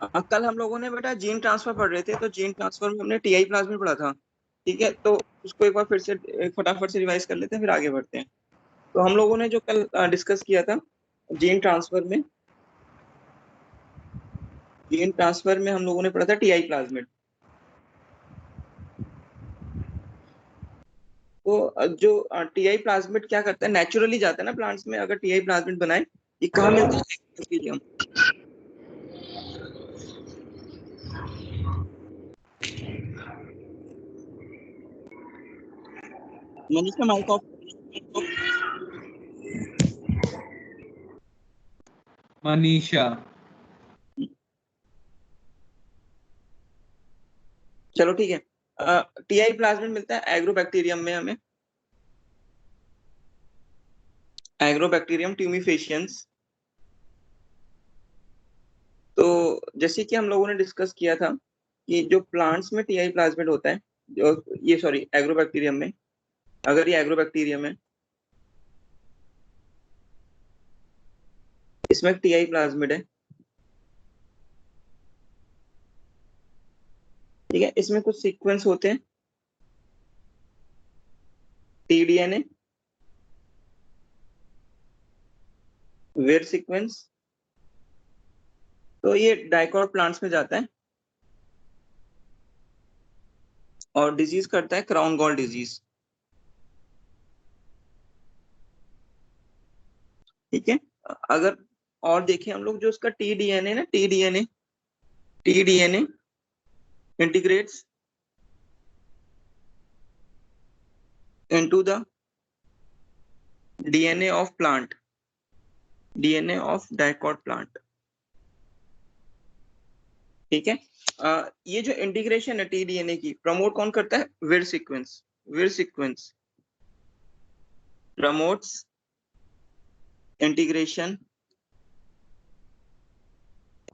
कल हम लोगों ने बेटा जीन ट्रांसफर पढ़ रहे थे, तो जीन ट्रांसफर में हमने टीआई प्लाज्मिड पढ़ा था। ठीक है, तो उसको एक बार फिर से फटाफट से रिवाइज कर लेते हैं, फिर आगे बढ़ते हैं। तो हम लोगों ने जो कल डिस्कस किया था जीन ट्रांसफर में, जीन ट्रांसफर में हम लोगों ने पढ़ा था टीआई प्लाज्मिड। तो जो टीआई प्लाज्मिड क्या करता है, नेचुरली जाता है ना प्लांट्स में, अगर टीआई प्लाज्मिड बनाए, ये कहाँ मिलता है? Bacterium. Manisha mic off. Manisha. चलो ठीक है, टीआई प्लाज्मिड मिलता है एग्रोबैक्टीरियम में हमें, एग्रोबैक्टीरियम ट्यूमिफेशियंस। तो जैसे कि हम लोगों ने डिस्कस किया था कि जो प्लांट्स में टीआई प्लाज्मिड होता है, जो ये सॉरी एग्रोबैक्टीरियम में, अगर ये एग्रोबैक्टीरियम है, इसमें टीआई प्लाज्मिड है। ठीक है, इसमें कुछ सीक्वेंस होते हैं, टीडीएनए, वेर सीक्वेंस। तो ये डाइकॉट प्लांट्स में जाता है और डिजीज करता है क्राउन गॉल डिजीज। ठीक है, अगर और देखें हम लोग, जो उसका टीडीएनए ना, T-DNA integrates into the DNA of plant, DNA of dicot plant। ठीक है, ये जो इंटीग्रेशन है टीडीएनए की, प्रमोट कौन करता है? विर सीक्वेंस। विर sequence promotes integration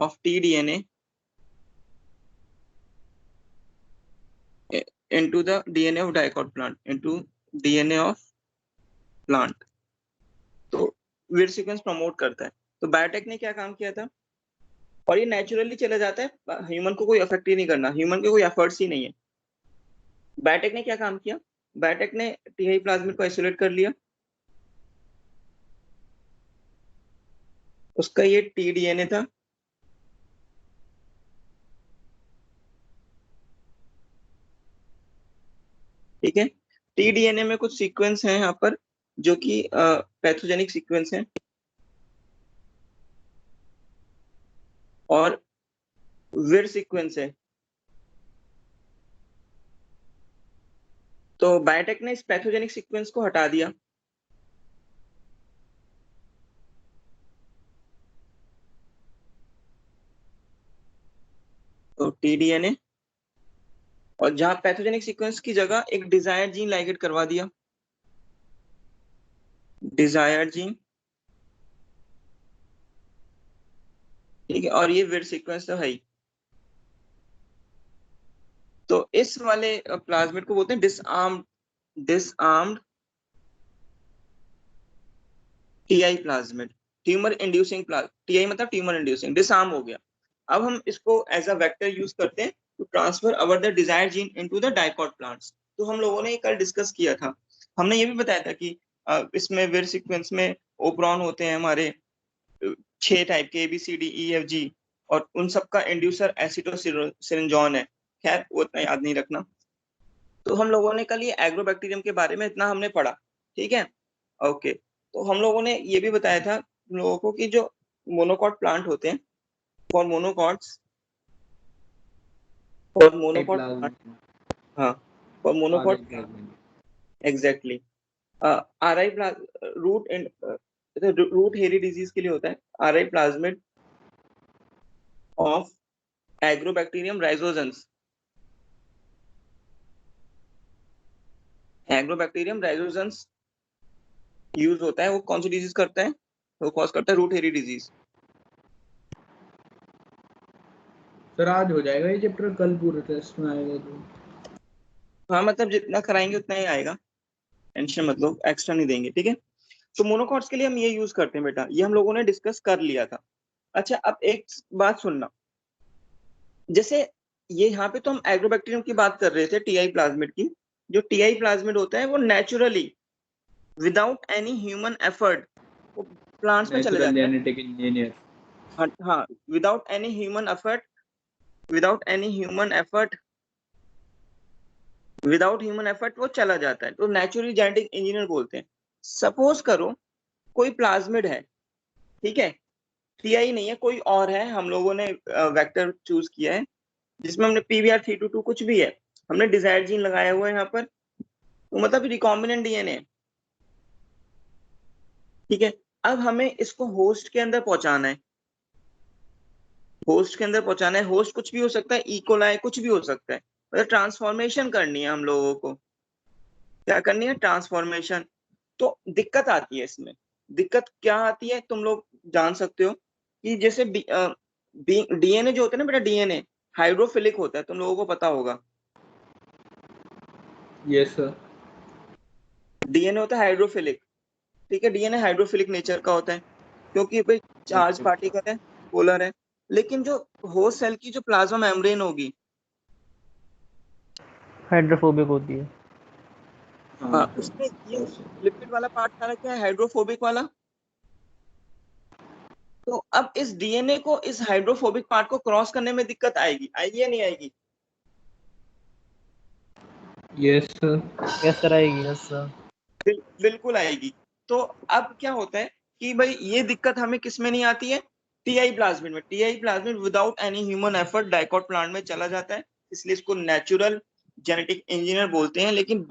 of tDNA into the DNA of dicot plant, into DNA of plant। तो विर सीक्वेंस प्रमोट करता है। तो बायोटेक ने क्या काम किया था, और ये नेचुरली चला जाता है, ह्यूमन को कोई अफेक्ट ही नहीं करना, ह्यूमन के कोई एफर्ट्स ही नहीं है। बायोटेक ने क्या काम किया, बायोटेक ने टीआई प्लाज्मिड को आइसोलेट कर लिया, उसका ये टीडीएनए था, ठीक है। टीडीएनए में कुछ सीक्वेंस हैं यहाँ पर जो कि पैथोजेनिक सीक्वेंस हैं, और विर सीक्वेंस है। तो बायोटेक ने इस पैथोजेनिक सीक्वेंस को हटा दिया, तो टीडीएनए, और जहां पैथोजेनिक सीक्वेंस की जगह एक डिजायर्ड जीन लाइगेट करवा दिया, डिजायर्ड जीन। ठीक है, और ये विर सीक्वेंस तो है ही। तो इस वाले प्लाज्मिड को बोलते हैं disarmed Ti plasmid, tumour inducing Ti मतलब ट्यूमर इंड्यूसिंग, डिसआर्म हो गया। अब हम इसको एज अ वेक्टर यूज करते हैं to transfer our the desired gene into the dicot plants. तो हम लोगों ने कल डिस्कस किया था, हमने ये भी बताया था कि इसमें विर सीक्वेंस में ओपरॉन होते हैं हमारे 6 टाइप के, ABCDEFG, और उन सबका इंड्यूसर एसिटोसिरिंजॉन है। खैर वो इतना याद नहीं रखना। तो हम लोगों ने कल ये एग्रोबैक्टीरियम के बारे में इतना हमने पढ़ा। ठीक है, ओके। तो हम लोगों ने ये भी बताया था लोगों को कि जो मोनोकॉट प्लांट होते हैं, फॉर मोनोकॉट्स, फॉर मोनोकॉट, हाँ, for monocot, exactly, Ri root hairy disease के लिए होता है Ri plasmid of Agrobacterium rhizogenes. Agrobacterium rhizogenes use होता है, वो कौन सी डिजीज करता है? वो कॉज करता है रूट हेरी डिजीज। सर आज हो जाएगा ये चैप्टर, कल पूरे टेस्ट में आएगा तो? हाँ, मतलब जितना कराएंगे उतना ही आएगा, टेंशन मत लो, एक्स्ट्रा नहीं देंगे। ठीक है, तो मोनोकॉट्स के लिए हम ये यूज करते हैं बेटा, ये हम लोगों ने डिस्कस कर लिया था। अच्छा, अब एक बात सुनना, जैसे ये यहाँ पे तो हम एग्रोबैक्टीरियम की बात कर रहे थे, टीआई प्लाज्मिड की। जो टीआई प्लाज्मिड होता है वो naturally without any human effort वो प्लांट्स में चले नेचुरल जाता है। Genetic engineer. हाँ, without any human effort, without any human effort, without human effort वो चला जाता है, तो नेचुरली जेनेटिक इंजीनियर बोलते हैं। सपोज करो कोई प्लाज्मिड है, ठीक है, टीआई नहीं है, कोई और है, हम लोगों ने वेक्टर चूज किया है जिसमें हमने PBR322 कुछ भी है, हमने डिजायर जीन लगाया हुआ है यहाँ पर, तो मतलब रिकॉम्बिनेंट डीएनए, ठीक है। अब हमें इसको होस्ट के अंदर पहुंचाना है, होस्ट के अंदर पहुंचाना है। होस्ट कुछ भी हो सकता है, इकोलाई कुछ भी हो सकता है, मतलब ट्रांसफॉर्मेशन करनी है हम लोगों को। क्या करनी है? ट्रांसफॉर्मेशन। तो दिक्कत आती है इसमें। दिक्कत क्या आती है तुम लोग जान सकते हो कि जैसे डीएनए जो होता है ना बेटा, डीएनए हाइड्रोफिलिक होता है, तुम लोगों को पता होगा। Yes sir. डीएनए होता है हाइड्रोफिलिक, ठीक है, डीएनए हाइड्रोफिलिक नेचर का होता है क्योंकि भाई चार्ज ओके। पार्टिकल है, पोलर है। लेकिन जो होस्ट सेल की जो प्लाज्मा मेम्ब्रेन होगी, हाइड्रोफोबिक होती है। हाँ हाँ, सर। उसमें ये लिपिड वाला पार्ट क्या रखा है? हाइड्रोफोबिक वाला। तो अब इस डीएनए को इस हाइड्रोफोबिक पार्ट को क्रॉस करने में दिक्कत आएगी, आएगी या नहीं आएगी? Yes sir. यस सर, आएगी। Yes sir. बिल्कुल आएगी। तो अब क्या होता है कि भाई ये दिक्कत हमें किस में नहीं आती है? टीआई प्लाज्मिड में। TI plasmid without any human effort dicot plant में चला जाता है, इसलिए इसको नेचुरल जेनेटिक इंजीनियर बोलते हैं। लेकिन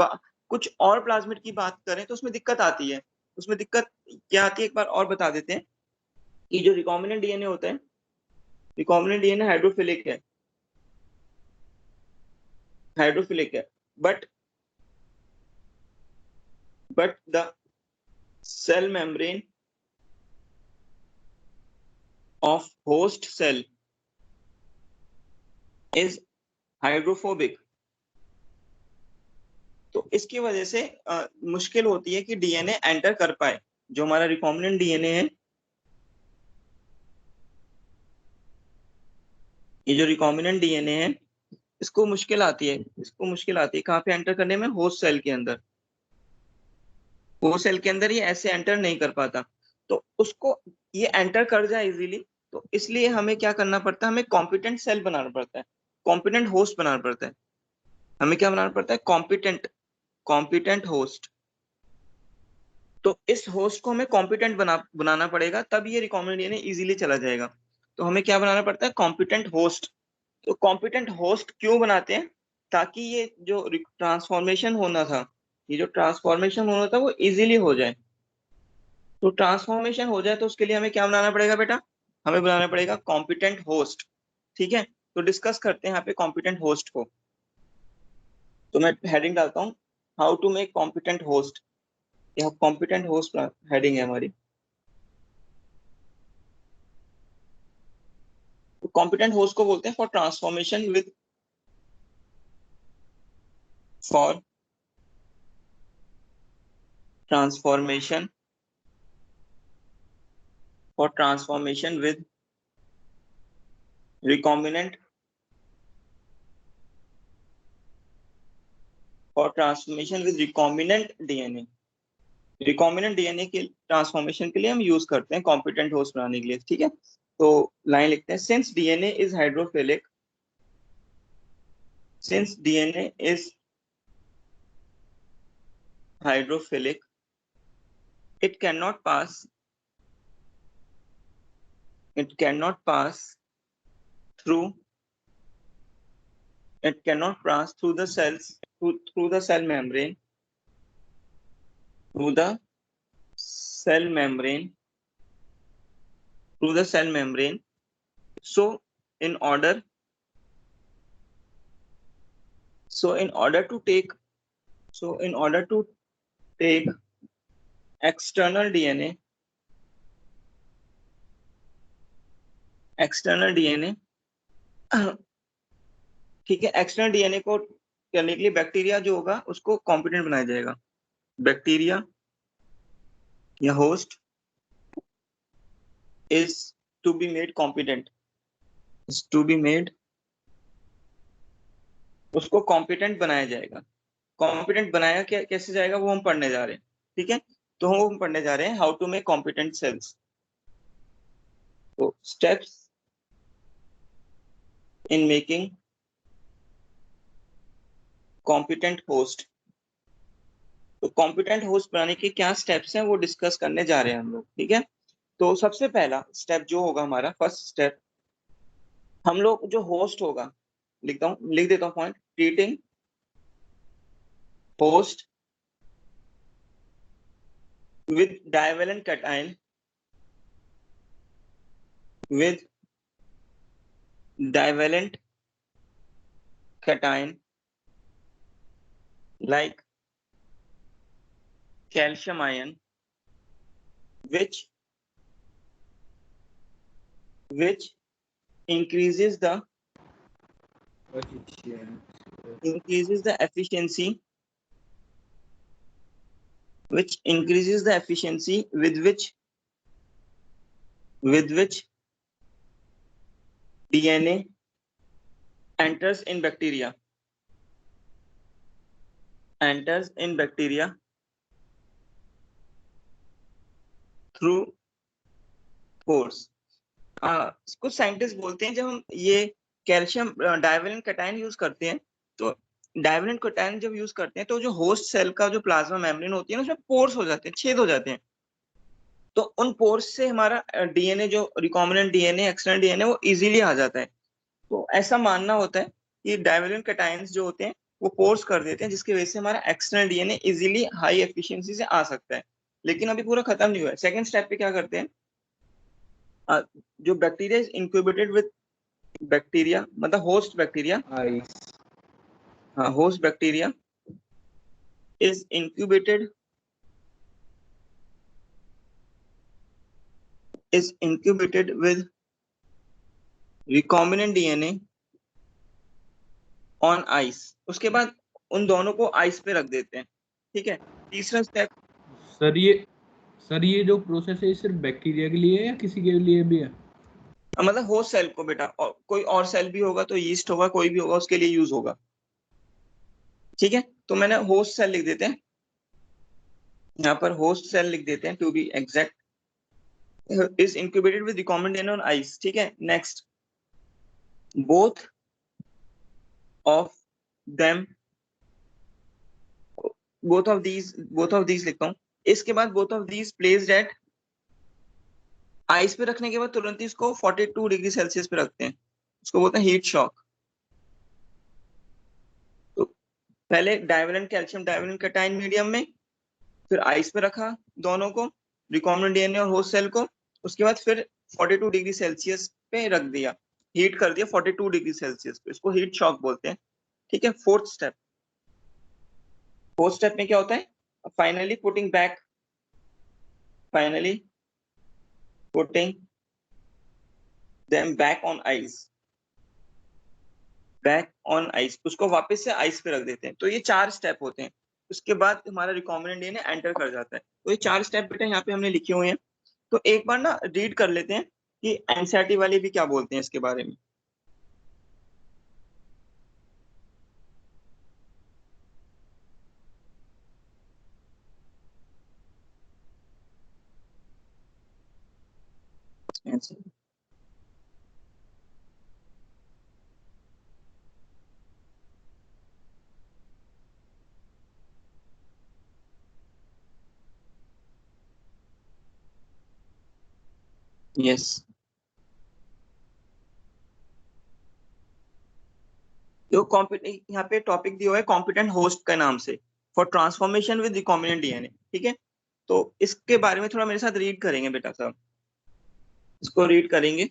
कुछ और प्लाज्मिड की बात करें तो उसमें दिक्कत आती है। उसमें दिक्कत क्या आती है एक बार और बता देते हैं कि जो रिकॉम्बिनेंट डीएनए होता है, रिकॉम्बिनेंट डीएनए हाइड्रोफिलिक है, हाइड्रोफिलिक है, but the cell membrane of host cell is hydrophobic। तो इसकी वजह से मुश्किल होती है कि डीएनए एंटर कर पाए। जो हमारा रिकॉम्बिनेंट डीएनए है, ये जो रिकॉम्बिनेंट डीएनए है, इसको मुश्किल आती है, इसको मुश्किल आती है कहाँ पे एंटर करने में? होस्ट सेल के अंदर। होस्ट सेल के अंदर ये ऐसे एंटर नहीं कर पाता। तो उसको ये एंटर कर जाए इजीली, तो इसलिए हमें क्या करना पड़ता है? हमें कॉम्पिटेंट सेल बनाना पड़ता है, कॉम्पिटेंट होस्ट बनाना पड़ता है। हमें क्या बनाना पड़ता है? Competent, competent host. तो इस होस्ट को हमें कॉम्पिटेंट बनाना पड़ेगा, तब ये रिकॉम्बिनेंट डीएनए इजीली चला जाएगा। तो हमें क्या बनाना पड़ता है? Competent host. तो कॉम्पिटेंट होस्ट क्यों बनाते हैं? ताकि ये जो ट्रांसफॉर्मेशन होना था, ये जो ट्रांसफॉर्मेशन होना था वो इजीली हो जाए। तो ट्रांसफॉर्मेशन हो जाए तो उसके लिए हमें क्या बनाना पड़ेगा बेटा? हमें बनाना पड़ेगा कॉम्पिटेंट होस्ट। ठीक है, तो डिस्कस करते हैं यहाँ पे कॉम्पिटेंट होस्ट को। तो मैं हेडिंग डालता हूँ, how to make competent host. यह कॉम्पिटेंट होस्ट हेडिंग है हमारी। कॉम्पिटेंट होस्ट को बोलते हैं for transformation with, for transformation, for transformation with recombinant, for transformation with recombinant DNA. Recombinant DNA के ट्रांसफॉर्मेशन के लिए हम यूज करते हैं कॉम्पिटेंट होस्ट बनाने के लिए। ठीक है, तो लाइन लिखते हैं, since DNA is hydrophilic, since DNA is hydrophilic, it cannot pass, it cannot pass through, it cannot pass through the cells, through the cell membrane, through the cell membrane, through the cell membrane. So in order, so in order to take, so in order to take external DNA, external DNA, ठीक है, external DNA को करने के लिए bacteria जो होगा उसको competent बनाया जाएगा। बैक्टीरिया या host is to be made competent, is to be made उसको कॉम्पिटेंट बनाया जाएगा। कॉम्पिटेंट बनाया क्या कैसे जाएगा वो हम पढ़ने जा रहे हैं, ठीक है। तो हम पढ़ने जा रहे हैं how to make competent cells. तो steps in making competent host. तो कॉम्पिटेंट होस्ट बनाने के क्या स्टेप्स हैं वो डिस्कस करने जा रहे हैं हम लोग, ठीक है। तो सबसे पहला स्टेप जो होगा हमारा, फर्स्ट स्टेप, हम लोग जो होस्ट होगा, लिख देता हूँ point, treating host with divalent cation with divalent cation like calcium ion which increases the efficiency with which DNA enters in bacteria through pores। कुछ साइंटिस्ट बोलते हैं जब हम ये कैल्शियम डाइवेलेंट कैटायन यूज करते हैं, तो डाइवेलेंट कैटायन जब यूज करते हैं तो जो होस्ट सेल का जो प्लाज्मा मेम्ब्रेन होती है ना, उसमें पोर्स हो जाते हैं, छेद हो जाते हैं। तो उन पोर्स से हमारा डीएनए, जो रिकॉम्बिनेंट डीएनए, एक्सटर्नल डीएनए, वो इजीली आ जाता है। तो ऐसा मानना होता है कि डाइवेलेंट कैटायंस जो होते हैं वो पोर्स कर देते हैं, जिसकी वजह से हमारा external DNA easily high efficiency से आ सकता है। लेकिन अभी पूरा खत्म नहीं हुआ है। सेकंड स्टेप पे क्या करते हैं, जो bacteria is incubated with bacteria, मतलब host bacteria, host bacteria is incubated with recombinant DNA on ice। उसके बाद उन दोनों को आइस पे रख देते हैं, ठीक है। तीसरा स्टेप, सर ये जो प्रोसेस है सिर्फ बैक्टीरिया के लिए है या किसी के लिए भी है? मतलब होस्ट सेल को बेटा, और कोई और सेल भी होगा, तो यीस्ट होगा, कोई भी होगा, उसके लिए यूज होगा, ठीक है। तो मैंने होस्ट सेल लिख देते हैं, यहाँ पर होस्ट सेल लिख देते हैं to be exact, is incubated with recombinant DNA on ice, ठीक है। नेक्स्ट, both of these लिखता हूँ। इसके बाद both of these placed at ice पे रखने के बाद तुरंत ही इसको 42 डिग्री सेल्सियस पे रखते हैं, उसको बोलते हैं हीट शॉक। तो पहले divalent calcium divalent cation medium में, फिर आइस पे रखा दोनों को, रिकॉम्बिनेंट डीएनए और होस्ट सेल को, उसके बाद फिर 42 डिग्री सेल्सियस पे रख दिया, हीट कर दिया 42 डिग्री सेल्सियस पे, इसको हीट शॉक बोलते हैं, ठीक है। फोर्थ स्टेप में क्या होता है, finally putting them back on ice, उसको वापस से आइस पे रख देते हैं। तो ये 4 स्टेप होते हैं, उसके बाद हमारा रिकॉम्बिनेंट डीएनए एंटर कर जाता है। तो ये 4 स्टेप बेटा यहाँ पे हमने लिखे हुए हैं। तो एक बार ना रीड कर लेते हैं कि एनसीईआरटी वाले भी क्या बोलते हैं इसके बारे में। यस, जो यहाँ पे टॉपिक दिया हुआ है कॉम्पिटेंट होस्ट का नाम से, for transformation with recombinant DNA, ठीक है। तो इसके बारे में थोड़ा मेरे साथ रीड करेंगे बेटा साहब, इसको रीड करेंगे।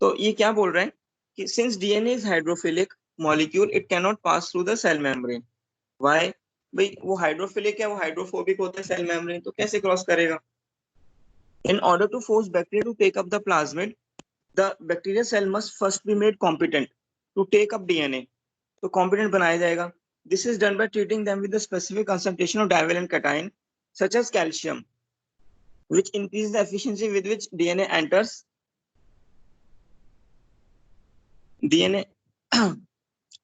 तो ये क्या बोल रहे हैं कि since DNA is hydrophilic molecule it can not pass through the cell membrane. Why? भाई वो हाइड्रोफिलिक है, वो हाइड्रोफोबिक होता है सेल मेम्ब्रेन, तो कैसे क्रॉस करेगा। In order to force bacteria to take up the plasmid, the bacteria cell must first be made competent to take up DNA. तो कॉम्पिटेंट बनाया जाएगा। This is done by treating them with the specific concentration of divalent cation such as calcium which increase the efficiency with which DNA enters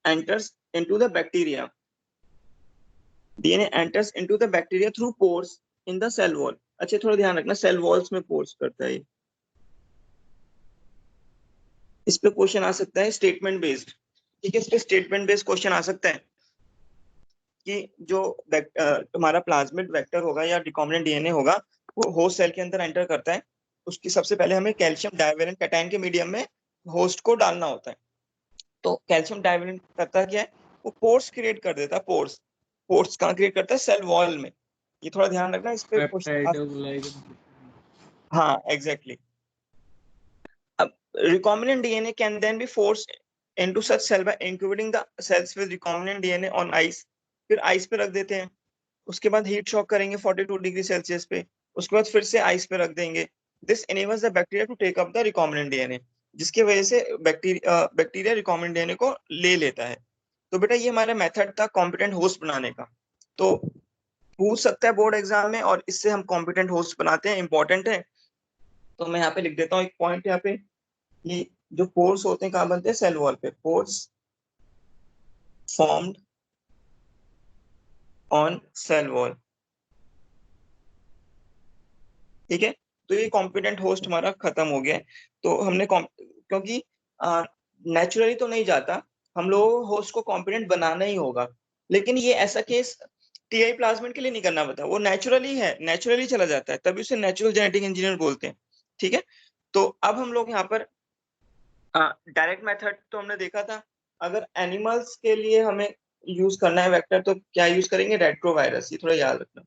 enters into the bacteria. DNA enters into the bacteria through pores in the cell wall. अच्छा थोड़ा ध्यान रखना, cell walls में pores करता है। इस पे question आ सकता है स्टेटमेंट बेस्ड, ठीक है, इस पे स्टेटमेंट बेस्ड क्वेश्चन आ सकता है कि जो तुम्हारा प्लाज्मिड वेक्टर होगा या रिकॉम्बिनेंट डीएनए होगा वो होस्ट सेल के अंदर एंटर करता है, उसकी सबसे पहले हमें कैल्शियम डाइवेलेंट कैटायन के मीडियम में होस्ट को डालना होता है। तो कैल्शियम डाइवेलेंट करता क्या है, वो पोर्स क्रिएट कर देता है। पोर्स पोर्स कहाँ क्रिएट करता है, सेल वॉल में। ये थोड़ा ध्यान रखना, इस पे हाँ एग्जैक्टली। अब recombinant DNA can then be forced into such cell by incubating the cells with recombinant DNA on ice. फिर आइस पे रख देते हैं, उसके बाद हीट शॉक करेंगे 42 डिग्री सेल्सियस पे, उसके बाद फिर से आइस पे रख देंगे। This enables the bacteria to take up the recombinant DNA, जिसकी वजह से बैक्टीरिया recombinant DNA को ले लेता है। तो बेटा ये हमारा मेथड था कॉम्पिटेंट होस्ट बनाने का। तो पूछ सकता है बोर्ड एग्जाम में, और इससे हम कॉम्पिटेंट होस्ट बनाते हैं, इंपॉर्टेंट है। तो मैं यहाँ पे लिख देता हूँ एक पॉइंट यहाँ पे, कि जो पोर्स होते हैं कहाँ बनते हैं, सेल वॉल पे। Pores formed on sale wall, ठीक है। तो ये कॉम्पिटेंट होस्ट हमारा खत्म हो गया है। तो हमने क्योंकि नेचुरली तो नहीं जाता, हम लोगों को होस्ट को कॉम्पिटेंट बनाना ही होगा। लेकिन ये ऐसा केस टीआई प्लाज्मिड के लिए नहीं करना पड़ता, वो नेचुरली है, नेचुरली चला जाता है, तभी उसे नेचुरल जेनेटिक इंजीनियर बोलते हैं, ठीक है। तो अब हम लोग यहाँ पर डायरेक्ट मेथड तो हमने देखा था। अगर एनिमल्स के लिए हमें यूज करना है वेक्टर तो क्या यूज करेंगे, रेट्रोवायरस, ये थोड़ा याद रखना,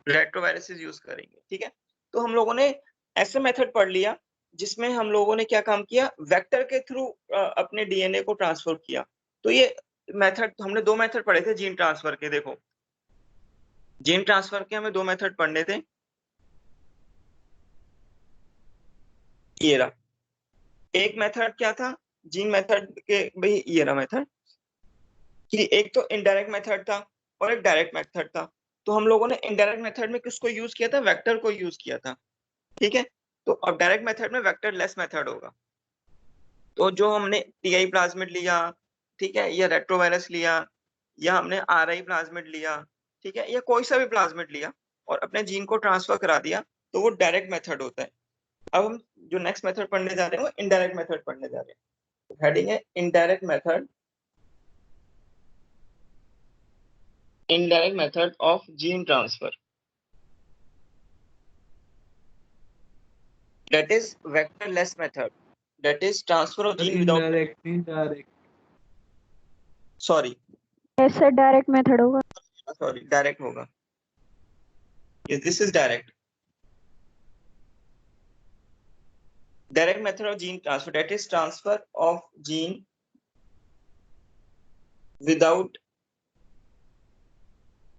रेट्रोवायरसेस यूज करेंगे, ठीक है। तो हम लोगों ने ऐसे मेथड पढ़ लिया जिसमें हम लोगों ने क्या काम किया, वेक्टर के थ्रू अपने डीएनए को ट्रांसफर किया। तो ये मेथड हमने दो मेथड पढ़े थे जीन ट्रांसफर के। देखो जीन ट्रांसफर के हमें दो मेथड पढ़ने थे, ये रहा। एक मेथड क्या था जीन मेथड के, भाई ये रहा मेथड, कि एक तो इनडायरेक्ट मेथड था और एक डायरेक्ट मेथड था। तो हम लोगों ने इनडायरेक्ट मेथड में किसको यूज किया था, वेक्टर को यूज किया था, ठीक है। तो अब डायरेक्ट मेथड में वेक्टर लेस मेथड होगा। तो जो हमने टीआई प्लाज्मिड लिया, ठीक है, या रेट्रोवायरस लिया, या हमने आरआई प्लाज्मिड लिया, ठीक है, या कोई सा भी प्लाज्मिड लिया और अपने जीन को ट्रांसफर करा दिया, तो वो डायरेक्ट मेथड होता है। अब हम जो नेक्स्ट मेथड पढ़ने जा रहे हैं वो इनडायरेक्ट मेथड पढ़ने जा रहे हैं। हेडिंग है indirect method, indirect method of gene transfer, that is vector-less method, that is transfer of gene without indirect sorry ऐसा डायरेक्ट मेथड होगा, sorry direct होगा, yes this is direct method of gene transfer, that is transfer of gene without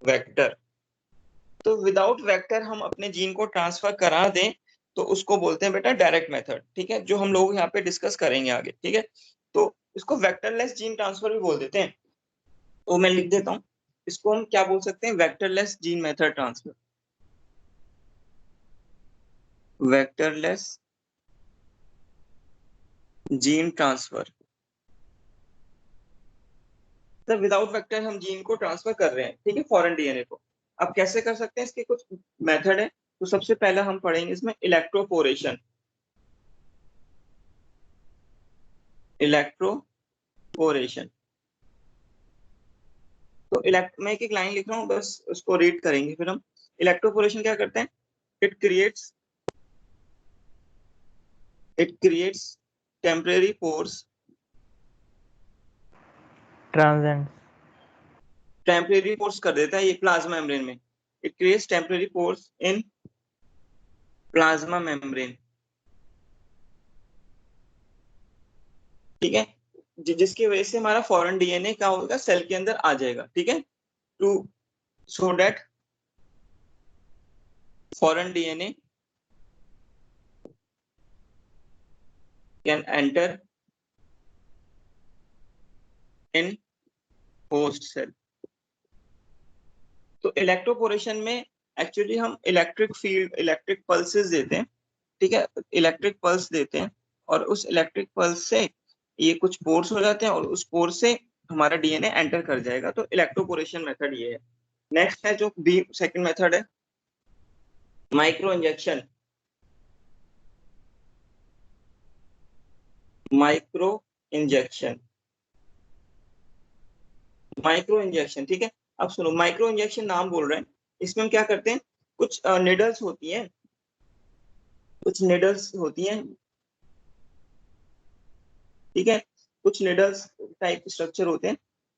vector। तो without vector हम अपने gene को transfer करा दें तो उसको बोलते हैं बेटा डायरेक्ट मेथड, ठीक है, जो हम लोग यहाँ पे डिस्कस करेंगे आगे, ठीक है। तो इसको वेक्टरलेस जीन ट्रांसफर भी बोल देते हैं। तो मैं लिख देता हूँ, इसको हम क्या बोल सकते हैं, vectorless gene method transfer, vectorless gene transfer. तो विदाउट वेक्टर हम जीन को ट्रांसफर कर रहे हैं, ठीक है, फॉरेन डीएनए को। अब कैसे कर सकते हैं, इसके कुछ मेथड है। तो सबसे पहला हम पढ़ेंगे इसमें इलेक्ट्रोपोरेशन, इलेक्ट्रोपोरेशन। तो मैं एक लाइन लिख रहा हूँ, बस उसको रीड करेंगे फिर हम। इलेक्ट्रोपोरेशन क्या करते हैं, it creates temporary pores, temporary pores कर देता है ये प्लाज्मा मेम्ब्रेन में। It creates temporary pores in plasma membrane, ठीक है, जिसकी वजह से हमारा फॉरेन डीएनए क्या होगा, सेल के अंदर आ जाएगा, ठीक है। To so that foreign DNA can enter in host cell. तो इलेक्ट्रोपोरेशन में एक्चुअली हम इलेक्ट्रिक फील्ड, इलेक्ट्रिक पल्सेस देते हैं, ठीक है, इलेक्ट्रिक पल्स देते हैं, और उस इलेक्ट्रिक पल्स से ये कुछ पोर्स हो जाते हैं और उस पोर से हमारा डीएनए एंटर कर जाएगा। तो इलेक्ट्रोपोरेशन मेथड ये है। नेक्स्ट है जो बी सेकंड मेथड है micro injection. Micro injection, micro injection, ठीक है। अब सुनो, माइक्रो इंजेक्शन नाम बोल रहे हैं, इसमें हम क्या करते हैं, कुछ निडल्स होती हैं, कुछ निडल्स होती हैं, ठीक है, कुछ निडल्स टाइप स्ट्रक्चर होते हैं।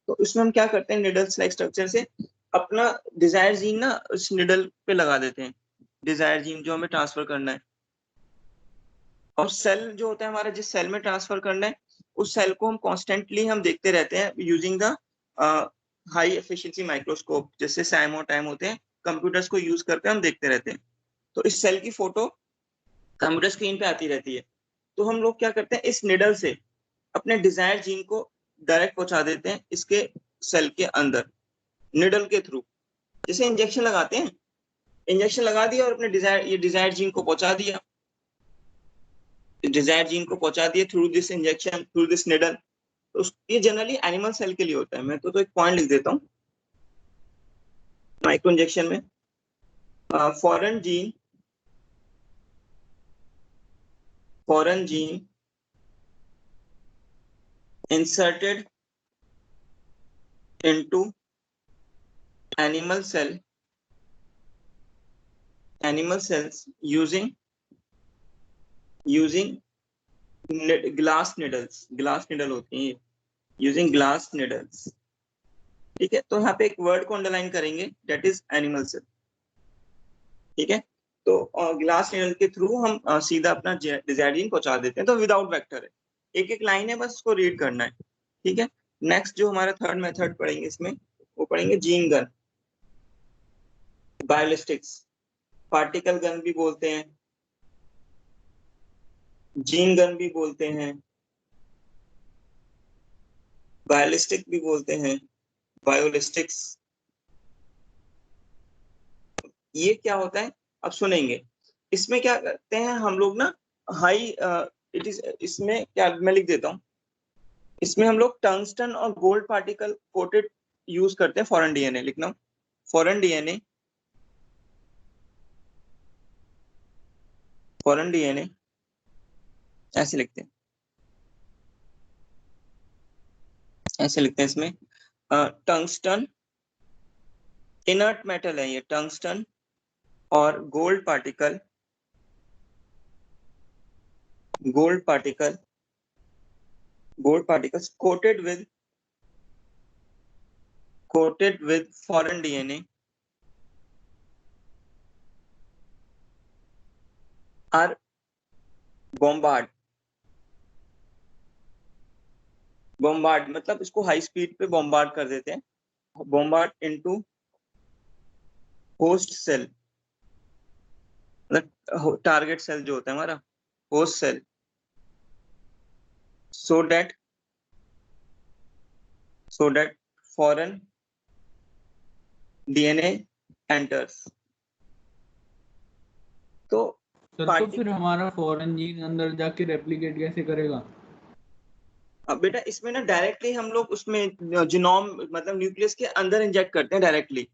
तो इसमें हम क्या करते हैं, निडल्स लाइक स्ट्रक्चर से अपना डिजायर जीन ना उस निडल पे लगा देते हैं, डिजायर जीन जो हमें ट्रांसफर करना है। और सेल जो होता है हमारा, जिस सेल में ट्रांसफर करना है, उस सेल को हम कॉन्स्टेंटली हम देखते रहते हैं using the high efficiency microscope, जैसे सैमो टाइम होते हैं, कंप्यूटर्स को यूज करके हम देखते रहते हैं। तो इस सेल की फोटो कंप्यूटर स्क्रीन पे आती रहती है। तो हम लोग क्या करते हैं, इस निडल से अपने डिजायर जीन को डायरेक्ट पहुंचा देते हैं इसके सेल के अंदर, निडल के थ्रू। जैसे इंजेक्शन लगाते हैं, इंजेक्शन लगा दिया और अपने डिजायर जीन को पहुंचा दिया, डिजायर जीन को पहुंचा दिया through this injection, through this needle. तो ये जनरली एनिमल सेल के लिए होता है। मैं तो एक पॉइंट लिख देता हूँ माइक्रो इंजेक्शन में, foreign gene, foreign gene inserted into animal cells using glass needles, glass needle होती है using glass needles, ठीक है। तो यहाँ पे एक वर्ड को अंडरलाइन करेंगे, डेट इज एनिमल सेल, ठीक है। तो ग्लास निडल के थ्रू हम सीधा अपना डिजायर्ड जीन पहुंचा देते हैं। तो विदाउट वेक्टर है, एक एक लाइन है, बस उसको रीड करना है, ठीक है। नेक्स्ट जो हमारा थर्ड मेथड पढ़ेंगे इसमें, वो पढ़ेंगे जीन गन, बायोलिस्टिक्स, पार्टिकल गन भी बोलते हैं, जीन गन भी बोलते हैं, बायोलिस्टिक भी बोलते हैं, बायोलिस्टिक्स। ये क्या होता है अब सुनेंगे। इसमें क्या करते हैं हम लोग ना, हाई इट इज, इसमें क्या मैं लिख देता हूँ, इसमें हम लोग टंगस्टन और गोल्ड पार्टिकल कोटेड यूज करते हैं फॉरेन डीएनए। लिखना फॉरेन डीएनए, फॉरेन डीएनए ऐसे लिखते हैं, ऐसे लिखते हैं इसमें। टंगस्टन इनर्ट मेटल है ये, टंगस्टन और gold particle, gold particle, gold particles coated with foreign DNA are bombard, bombard मतलब इसको हाई स्पीड पे बॉम्बार्ड कर देते हैं, बॉम्बार्ड इनटू होस्ट सेल, मतलब टारगेट सेल जो होता है हमारा, host cell, so that foreign DNA enters। तो सर तो फिर हमारा फॉरेन जीन अंदर जाके रेप्लिकेट कैसे करेगा? अब बेटा इसमें ना डायरेक्टली हम लोग उसमें जीनोम मतलब न्यूक्लियस के अंदर इंजेक्ट करते हैं डायरेक्टली।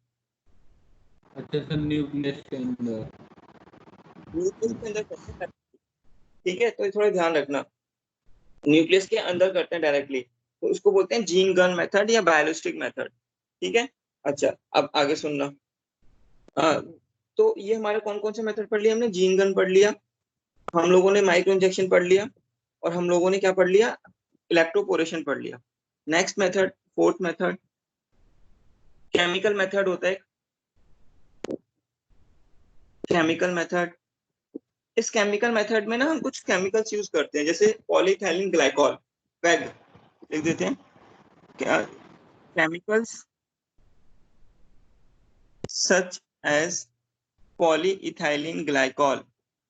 अच्छा सर, न्यूक्लियस के अंदर, न्यूक्लियस के अंदर करते हैं, ठीक है। तो थोड़ा ध्यान रखना, न्यूक्लियस के अंदर करते हैं डायरेक्टली, तो उसको बोलते हैं जीन गन मेथड या बायोलिस्टिक मेथड, ठीक है। अच्छा अब आगे सुनना। तो ये हमारे कौन कौन से मेथड पढ़ लिया हमने, जीन गन पढ़ लिया, हम लोगों ने माइक्रो इंजेक्शन पढ़ लिया, और हम लोगों ने क्या पढ़ लिया, इलेक्ट्रोपोरेशन पढ़ लिया। Next method, fourth method chemical method होता है, केमिकल मेथड। इस केमिकल मेथड में ना हम कुछ केमिकल्स यूज करते हैं, जैसे पॉलीइथाइलिन ग्लाइकॉल, पैग लिख देते हैं, chemicals such as polyethylene glycol,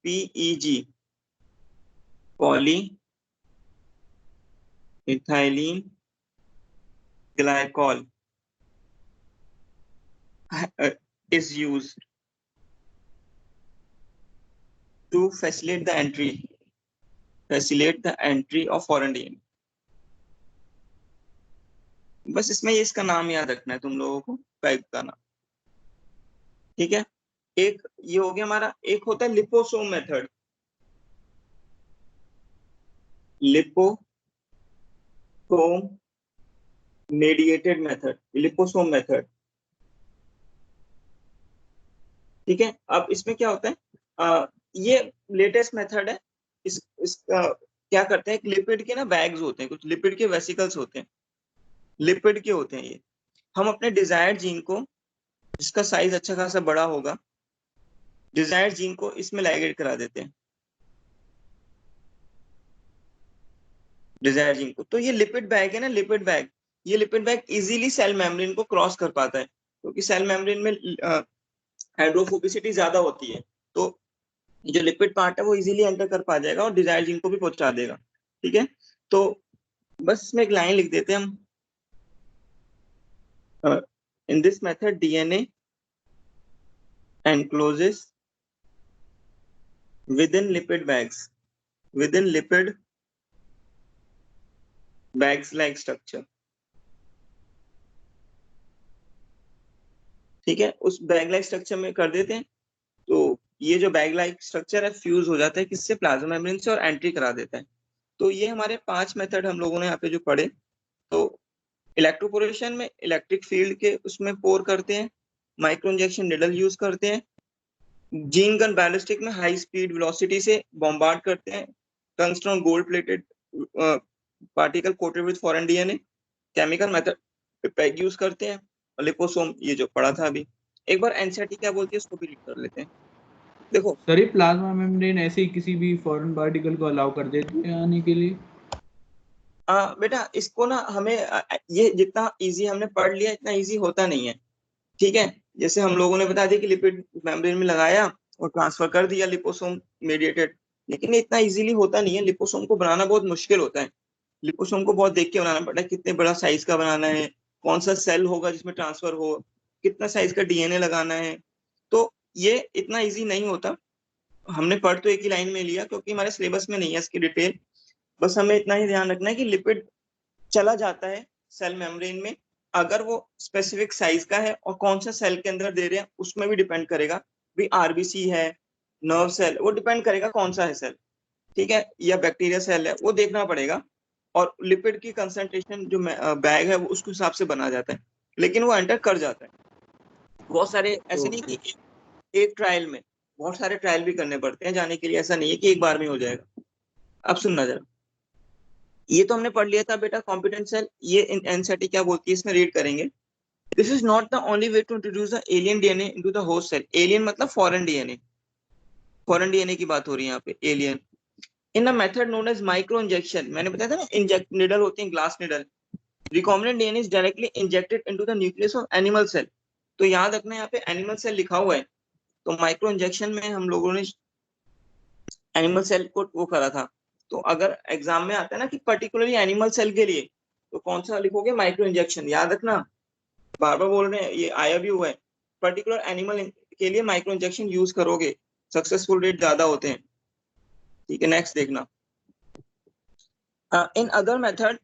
PEG, polyethylene glycol is used to facilitate the entry of foreign DNA, बस इसमें ये इसका नाम याद रखना है तुम लोगों को, पैग का नाम, ठीक है। एक ये हो गया हमारा, एक होता है liposome method, liposome mediated method, liposome method, ठीक है। अब इसमें क्या होता है, ये लेटेस्ट मेथड है। इसका क्या करते हैं, लिपिड के ना बैग्स होते हैं, कुछ लिपिड के वेसिकल्स होते हैं, लिपिड के होते हैं ये। हम अपने डिजायर्ड जीन को, जिसका साइज अच्छा खासा बड़ा होगा, डिजायर्ड जीन को इसमें लाइगेट करा देते हैं, डिजायर्ड जीन को। तो ये लिपिड बैग है ना, लिपिड बैग, ये lipid bag easily cell membrane को क्रॉस कर पाता है, क्योंकि सेल मेम्ब्रेन में हाइड्रोफोबिसिटी ज्यादा होती है। तो जो लिपिड पार्ट है वो इजीली एंटर कर पा जाएगा और डिजायर्ड जीन को भी पहुंचा देगा, ठीक है। तो बस इसमें एक लाइन लिख देते हैं हम, in this method DNA encloses within lipid bags, within lipid bags like structure, ठीक है। उस बैग लाइक स्ट्रक्चर में कर देते हैं, तो ये जो बैग लाइक स्ट्रक्चर है फ्यूज हो जाता है किससे, प्लाज्मा मेम्ब्रेन से, और एंट्री करा देता है। तो ये हमारे 5 मेथड हम लोगों ने यहाँ पे जो पढ़े। तो इलेक्ट्रोपोरेशन में इलेक्ट्रिक फील्ड के उसमें पोर करते हैं, माइक्रो इंजेक्शन निडल यूज करते हैं, जीन गन बैलिस्टिक में हाई स्पीड वेलोसिटी से बॉम्बार्ड करते हैं tungsten gold plated particle coated with foreign DNA, chemical method peg use करते हैं, और लिपोसोम ये जो पढ़ा था अभी। एक बार एनसीईआरटी क्या बोलती है उसको भी रीड कर लेते हैं। देखो सर ये प्लाज्मा मेम्ब्रेन ऐसे ही किसी भी फॉरेन पार्टिकल को अलाउ कर देती है आने के लिए? बेटा इसको ना हमें ये जितना इजी हमने पढ़ लिया इतना इजी होता नहीं है, ठीक है। जैसे हम लोगों ने बता दिया कि लिपिड मेम्ब्रेन में लगाया और ट्रांसफर कर दिया लिपोसोम मेडिएटेड, लेकिन ये इतना इजीली होता नहीं है। लिपोसोम को बनाना बहुत मुश्किल होता है, लिपोसोम को बहुत देख के बनाना पड़ता है, कितने बड़ा साइज का बनाना है, कौन सा सेल होगा जिसमें ट्रांसफर हो, कितना साइज का डीएनए लगाना है। तो ये इतना इजी नहीं होता। हमने पढ़ तो एक ही लाइन में लिया क्योंकि हमारे सिलेबस में नहीं है इसकी डिटेल। बस हमें इतना ही ध्यान रखना है कि लिपिड चला जाता है सेल मेम्ब्रेन में, अगर वो स्पेसिफिक साइज का है और कौन सा सेल के अंदर दे रहे हैं उसमें भी डिपेंड करेगा। भी आरबीसी है, नर्व सेल, वो डिपेंड करेगा कौन सा है सेल, ठीक है, या बैक्टीरिया सेल है, वो देखना पड़ेगा। और लिपिड की कंसंट्रेशन जो बैग है वो उसके हिसाब से बना जाता है, लेकिन वो एंटर कर जाता है। बहुत सारे ऐसे नहीं कि एक ट्रायल में, बहुत सारे ट्रायल भी करने पड़ते हैं जाने के लिए, ऐसा नहीं है कि एक बार में हो जाएगा। अब सुनना जरा, ये तो हमने पढ़ लिया था बेटा कॉम्पिटेंट सेल। ये एनसीईआरटी क्या बोलती है इसमें रीड करेंगे। This is not the only way to introduce the alien DNA into the host cell. Alien मतलब फॉरेन डीएनए, फॉरेन डीएनए की बात हो रही है यहाँ पे, alien. In a method known as micro injection, मैंने बताया था ना, इंजेक्ट निडल होती है, glass needle. Recombinant DNA is directly injected into the nucleus of animal cell. तो याद रखना यहाँ पे एनिमल सेल लिखा हुआ है, तो माइक्रो इंजेक्शन में हम लोगों ने एनिमल सेल को वो करा था। तो अगर एग्जाम में आता है ना कि पर्टिकुलरली एनिमल सेल के लिए, तो कौन सा लिखोगे, माइक्रो इंजेक्शन, याद रखना। बार बार बोल रहे हैं, ये आया भी हुआ है, पर्टिकुलर एनिमल के लिए माइक्रो इंजेक्शन यूज करोगे, सक्सेसफुल रेट ज्यादा होते हैं, ठीक है। नेक्स्ट देखना, in other method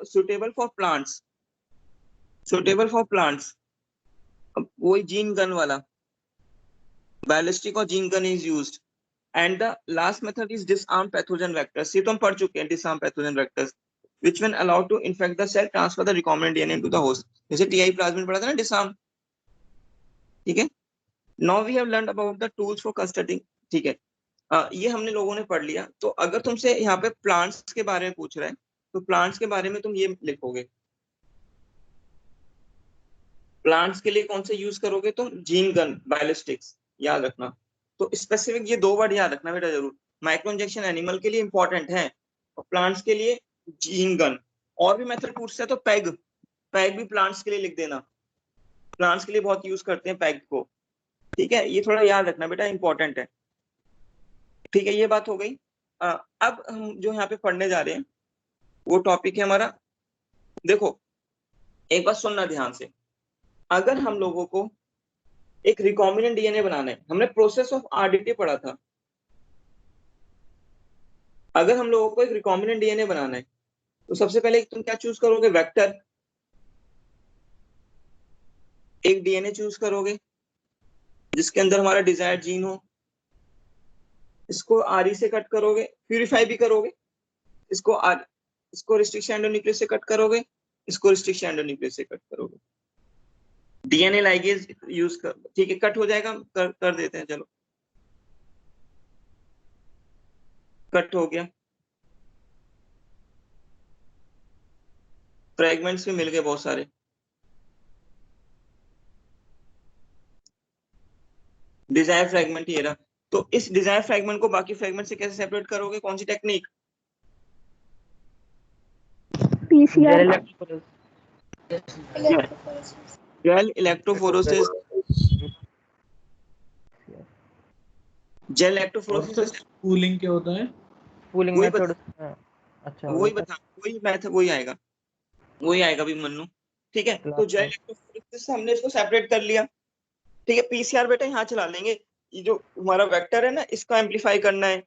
suitable for plants, suitable for plants, वही जीन गन वाला, बैलिस्टिक और gene gun is used. And the last method is disarm pathogen vectors, ये तो हम पढ़ चुके हैं, disarm pathogen vectors which when allowed to infect the cell transfer the recombinant DNA into the host, जैसे Ti plasmid पढ़ा था ना, डिसआर्म, ठीक है। Now we have learned about the tools for constructing, ठीक है। ये हमने लोगों ने पढ़ लिया। तो अगर तुमसे यहाँ पे प्लांट्स के बारे में पूछ रहा है, तो प्लांट्स के बारे में तुम ये लिखोगे, प्लांट्स के लिए कौन से यूज करोगे तुम, जीन गन, बायोलिस्टिक्स, याद रखना। तो स्पेसिफिक ये 2 वर्ड याद रखना बेटा जरूर, माइक्रो इंजेक्शन एनिमल के लिए इंपॉर्टेंट है और प्लांट्स के लिए जीन गन। और भी मेथड पूछता है तो पैग, पैग भी प्लांट्स के लिए लिख देना, प्लांट्स के लिए बहुत यूज करते हैं पैग को, ठीक है। ये थोड़ा याद रखना बेटा, इंपॉर्टेंट है, ठीक है। ये बात हो गई। अब हम जो यहाँ पे पढ़ने जा रहे हैं वो टॉपिक है हमारा, देखो एक बात सुनना ध्यान से। अगर हम लोगों को एक रिकॉम्बिनेंट डीएनए बनाना है, हमने प्रोसेस ऑफ आरडीटी पढ़ा था, अगर हम लोगों को एक रिकॉम्बिनेंट डीएनए बनाना है तो सबसे पहले तुम क्या चूज करोगे, वेक्टर, एक डीएनए चूज करोगे जिसके अंदर हमारा डिजायर्ड जीन हो, इसको आरई से कट करोगे, प्यूरिफाई भी करोगे, इसको रिस्ट्रिक्शन एंडोन्यूक्लियस से कट करोगे, इसको रिस्ट्रिक्शन एंडोन्यूक्लियस से कट करोगे। डीएनए लाइगेज यूज कर, ठीक है, कट हो जाएगा, कर देते हैं, चलो कट हो गया, फ्रेगमेंट्स भी मिल गए बहुत सारे। डिजायर फ्रेगमेंट ये रहा। तो इस डिजायर फ्रेगमेंट को बाकी फ्रेगमेंट से कैसे सेपरेट करोगे, कौन सी technique? PCR. Gel electrophoresis. Gel electrophoresis cooling क्या होता है? कूलिंग वही मेथड। बता, अच्छा वही बता, वही मैथड, वही आएगा भी मन्नू। ठीक है, तो जेल इलेक्ट्रोफोरेसिस से हमने इसको सेपरेट कर लिया। ठीक है, पीसीआर बेटा यहाँ चला लेंगे, ये जो हमारा वेक्टर है ना इसको एम्पलीफाई करना है।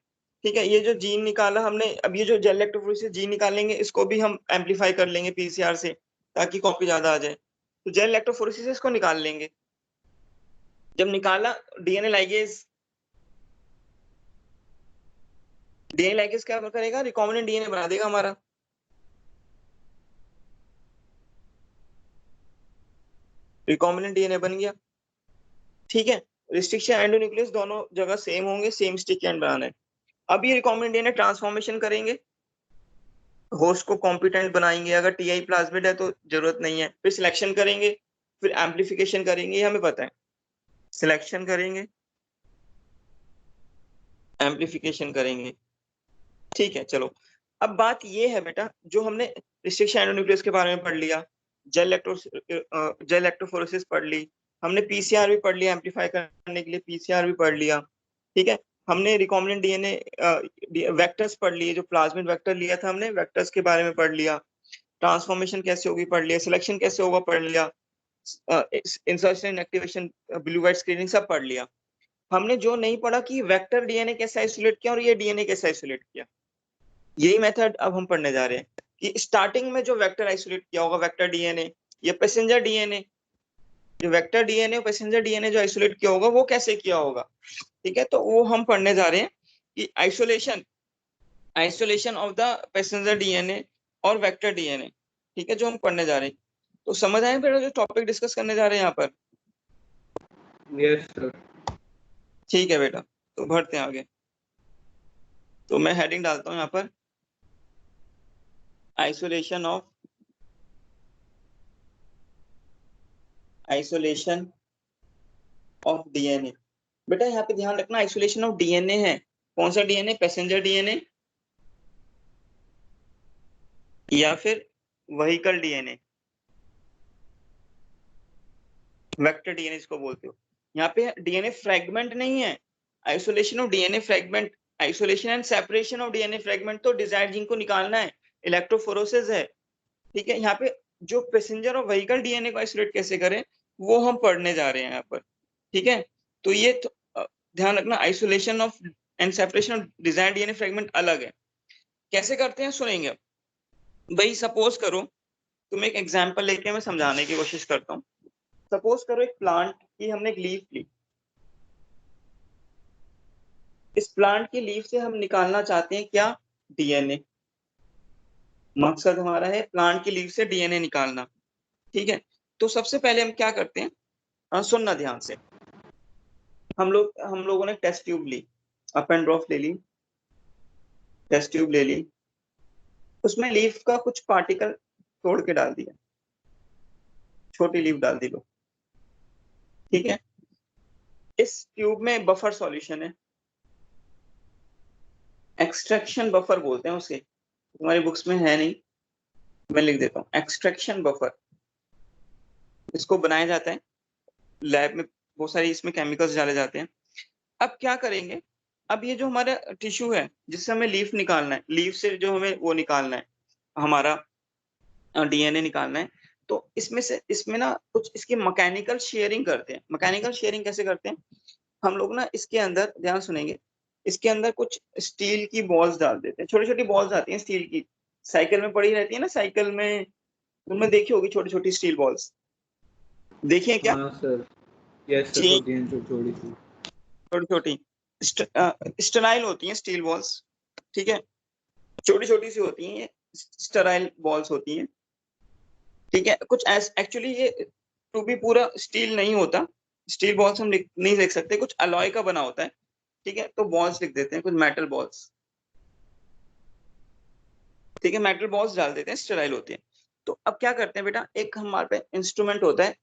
ठीक है, ये जो जीन निकाला हमने, अब ये जो जेल इलेक्ट्रोफोरेसिस जीन निकालेंगे इसको भी हम एम्पलीफाई कर लेंगे पीसीआर से, ताकि कॉपी ज्यादा आ जाए। तो जेल इलेक्ट्रोफोरेसिस से इसको निकाल लेंगे। जब निकाला, डीएनए लाइगेज क्या करेगा, रिकॉम्बिनेंट डीएनए बना देगा हमारा। रिकॉम्बिनेंट डीएनए बन गया। ठीक है, रिस्ट्रिक्शन एंडोन्यूक्लियस दोनों जगह सेम होंगे, सेम स्टिक एंड बनाना है। अब ये रिकॉम्बिनेंट डीएनए ट्रांसफॉर्मेशन करेंगे, होस्ट को कॉम्पिटेंट बनाएंगे, अगर टीआई प्लाज्मिड है तो जरूरत नहीं है, फिर सिलेक्शन करेंगे, फिर एम्पलीफिकेशन करेंगे, ये हमें पता है। सिलेक्शन करेंगे, एम्पलीफिकेशन करेंगे। ठीक है, चलो अब बात ये है बेटा, जो हमने रिस्ट्रिक्शन एंडोन्यूक्लियस के बारे में पढ़ लिया, जेल इलेक्ट्रोफोरेसिस पढ़ ली, हमने पीसीआर भी पढ़ लिया, एम्पलीफाई करने के लिए पीसीआर भी पढ़ लिया। ठीक है, हमने रिकॉम्बिनेंट डीएनए वेक्टर्स पढ़ लिए, जो प्लाज्मिड वेक्टर लिया था हमने, वेक्टर्स के बारे में पढ़ लिया। ट्रांसफॉर्मेशन कैसे होगी पढ़ लिया, सिलेक्शन कैसे होगा पढ़ लिया, insertion activation, blue white screening सब पढ़ लिया। हमने जो नहीं पढ़ा कि वेक्टर डीएनए कैसे आइसोलेट किया और ये डीएनए कैसे आइसोलेट किया, यही मेथड अब हम पढ़ने जा रहे हैं कि स्टार्टिंग में जो वेक्टर आइसोलेट किया होगा, वेक्टर डीएनए या पैसेंजर डीएनए, जो वेक्टर डीएनए और पैसेंजर डीएनए जो आइसोलेट किया होगा वो कैसे किया होगा। ठीक है, तो वो हम पढ़ने जा रहे हैं कि isolation of the passenger DNA और वेक्टर डीएनए। ठीक है, जो हम पढ़ने जा रहे हैं, तो समझ आए बेटा जो टॉपिक डिस्कस करने जा रहे हैं यहाँ पर? Yes sir. ठीक है बेटा, तो बढ़ते हैं आगे। तो मैं हेडिंग डालता हूँ यहाँ पर, आइसोलेशन ऑफ डीएनए। बेटा यहाँ पे ध्यान रखना, आइसोलेशन ऑफ डीएनए है, कौन सा डीएनए, पैसेंजर डीएनए या फिर व्हीकल डीएनए, वेक्टर डीएनए इसको बोलते हो। यहाँ पे डीएनए फ्रेगमेंट नहीं है, isolation of DNA fragment, isolation and separation of DNA fragment, तो डिजायर्ड जीन को निकालना है, इलेक्ट्रोफोरेसिस है। ठीक है, यहाँ पे जो पैसेंजर और व्हीकल डीएनए को आइसोलेट कैसे करें वो हम पढ़ने जा रहे हैं यहाँ पर। ठीक है, तो ये ध्यान रखना, isolation of and separation of desired DNA fragment अलग है। कैसे करते हैं सुनेंगे। भाई सपोज करो, तुम एक एग्जांपल लेके मैं समझाने की कोशिश करता हूँ। सपोज करो एक प्लांट की हमने एक लीफ ली, इस प्लांट की लीफ से हम निकालना चाहते हैं क्या, डीएनए। मकसद हमारा है प्लांट की लीफ से डीएनए निकालना। ठीक है, तो सबसे पहले हम क्या करते हैं, सुनना ध्यान से। हम लोगों ने टेस्ट ट्यूब ली, अप एंड ड्रॉप ले ली, टेस्ट ट्यूब ले ली, उसमें लीफ का कुछ पार्टिकल तोड़ के डाल दिया, छोटी लीफ डाल दी लो। ठीक है, इस ट्यूब में बफर सॉल्यूशन है, एक्सट्रैक्शन बफर बोलते हैं उसे, तुम्हारी बुक्स में है नहीं, मैं लिख देता हूँ, एक्सट्रैक्शन बफर। इसको बनाया जाता है लैब में, बहुत सारी इसमें केमिकल्स डाले जाते हैं। अब क्या करेंगे, अब ये जो हमारा टिश्यू है जिससे हमें लीफ निकालना है, लीफ से जो हमें वो निकालना है, हमारा डीएनए निकालना है, तो इसमें ना कुछ इसकी मैकेनिकल शेयरिंग करते हैं। मैकेनिकल शेयरिंग कैसे करते हैं, हम लोग ना इसके अंदर, ध्यान सुनेंगे, इसके अंदर कुछ स्टील की बॉल्स डाल देते हैं, छोटी छोटी बॉल्स आती हैं स्टील की, साइकिल में पड़ी रहती है ना, साइकिल में तुमने देखी होगी छोटी छोटी स्टील बॉल्स। देखिए क्या हाँ सर, यस सर, चेन होती हैं छोटी सी। छोटी छोटी स्टेराइल होती हैं स्टील बॉल्स, ठीक है, छोटी छोटी सी होती हैं, ये स्टेराइल बॉल्स होती हैं, ठीक है। कुछ एक्चुअली ये टू बी पूरा स्टील नहीं होता, स्टील बॉल्स हम नहीं लिख सकते, कुछ अलॉय का बना होता है, ठीक है, तो बॉल्स लिख देते हैं, कुछ मेटल बॉल्स, ठीक है, मेटल बॉल्स डाल देते हैं, स्टेराइल होती है। तो अब क्या करते हैं बेटा, एक हमारे पे इंस्ट्रूमेंट होता है,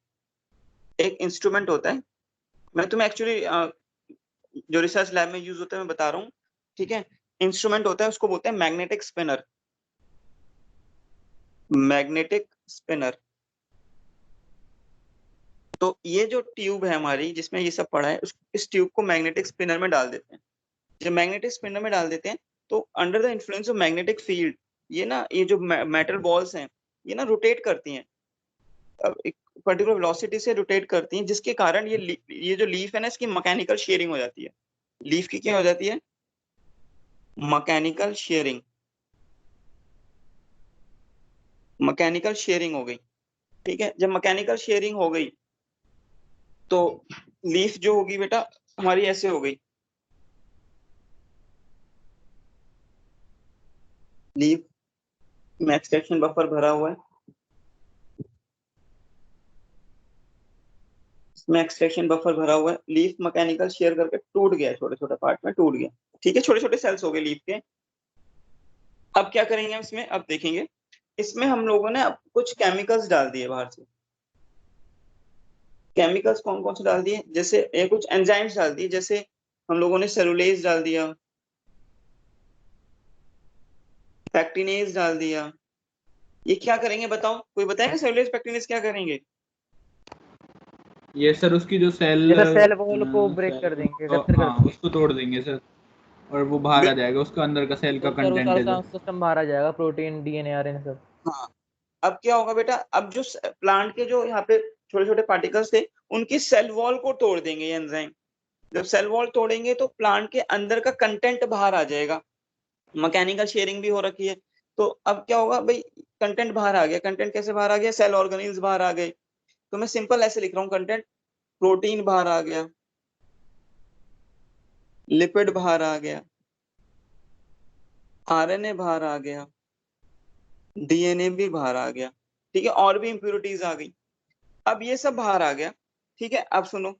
एक इंस्ट्रूमेंट होता है, मैं तुम्हें एक्चुअली जो रिसर्च लैब में यूज होता है मैं बता रहा हूँ, ठीक है। इंस्ट्रूमेंट होता है, उसको बोलते हैं मैग्नेटिक स्पिनर, मैग्नेटिक स्पिनर। तो ये जो ट्यूब है हमारी जिसमें ये सब पड़ा है, इस ट्यूब को मैग्नेटिक स्पिनर में डाल देते हैं। जब मैग्नेटिक स्पिनर में डाल देते हैं तो under the influence of magnetic field ये ना, ये जो मेटल बॉल्स हैं ये ना रोटेट करती हैं, अब एक पर्टिकुलर वेलोसिटी से रोटेट करती हैं, जिसके कारण ये जो लीफ है ना, इसकी मैकेनिकल शेयरिंग हो जाती है। लीफ की क्या हो जाती है? मैकेनिकल शेयरिंग, मैकेनिकल शेयरिंग हो गई, ठीक है। जब मैकेनिकल शेयरिंग हो गई तो लीफ जो होगी बेटा हमारी ऐसे हो गई, लीफ में एक्सट्रैक्शन बफर भरा हुआ है, इसमें एक्सट्रैक्शन बफर भरा हुआ है, लीफ मैकेनिकल शेयर करके टूट गया, छोटे छोटे पार्ट में टूट गया, ठीक है, छोटे छोटे सेल्स हो गए लीफ के। अब क्या करेंगे हम इसमें, अब देखेंगे इसमें हम लोगों ने अब कुछ केमिकल्स डाल दिए बाहर से। केमिकल्स कौन कौन से डाल दिए, जैसे ये कुछ एंजाइम्स डाल दिए, जैसे हम लोगों ने सेलुलेज डाल दिया, पैक्टिनेज डाल दिया। ये क्या करेंगे बताओ, कोई बताएगा सेलुलेज पैक्टिनेज क्या करेंगे? ये सर उसकी जो सेल जैसा सेल वॉल को ब्रेक कर सेल देंगे, रप्चर कर हाँ देंगे। उसको तोड़ देंगे सर, और वो बाहर आ जाएगा, उसका अंदर का सेल का तो सर वो कंटेंट है सारा सर। सिस्टम बाहर आ जाएगा, प्रोटीन डीएनए आरएनए सब। हाँ, अब क्या होगा बेटा, अब जो प्लांट के जो यहाँ पे छोटे छोटे पार्टिकल्स थे उनकी सेल वॉल को तोड़ देंगे ये एंजाइम। जब सेल वॉल तोड़ेंगे तो प्लांट के अंदर का कंटेंट बाहर आ जाएगा, मैकेनिकल शेयरिंग भी हो रखी है। तो अब क्या होगा भाई, कंटेंट बाहर आ गया, कंटेंट कैसे बाहर आ गया, सेल ऑर्गेनिल्स बाहर आ गए। तो मैं सिंपल ऐसे लिख रहा हूँ कंटेंट, प्रोटीन बाहर आ गया, लिपिड बाहर आ गया, आरएनए बाहर आ गया, डीएनए भी बाहर आ गया, ठीक है, और भी इंप्योरिटीज आ गई। अब ये सब बाहर आ गया, ठीक है। अब सुनो,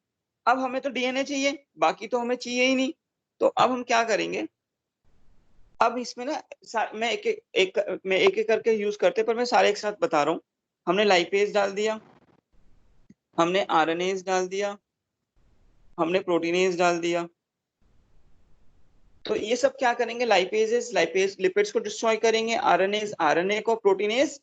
अब हमें तो डीएनए चाहिए, बाकी तो हमें चाहिए ही नहीं। तो अब हम क्या करेंगे, अब इसमें ना मैं एक एक करके यूज करते, पर मैं सारे एक साथ बता रहा हूँ। हमने लाइपेज डाल दिया, हमने आरएनएज डाल दिया, हमने प्रोटीनेज डाल दिया। तो ये सब क्या करेंगे, लाइपेज लिपिड्स को डिस्ट्रॉय करेंगे, आरएनएज आरएनए को, प्रोटीनेज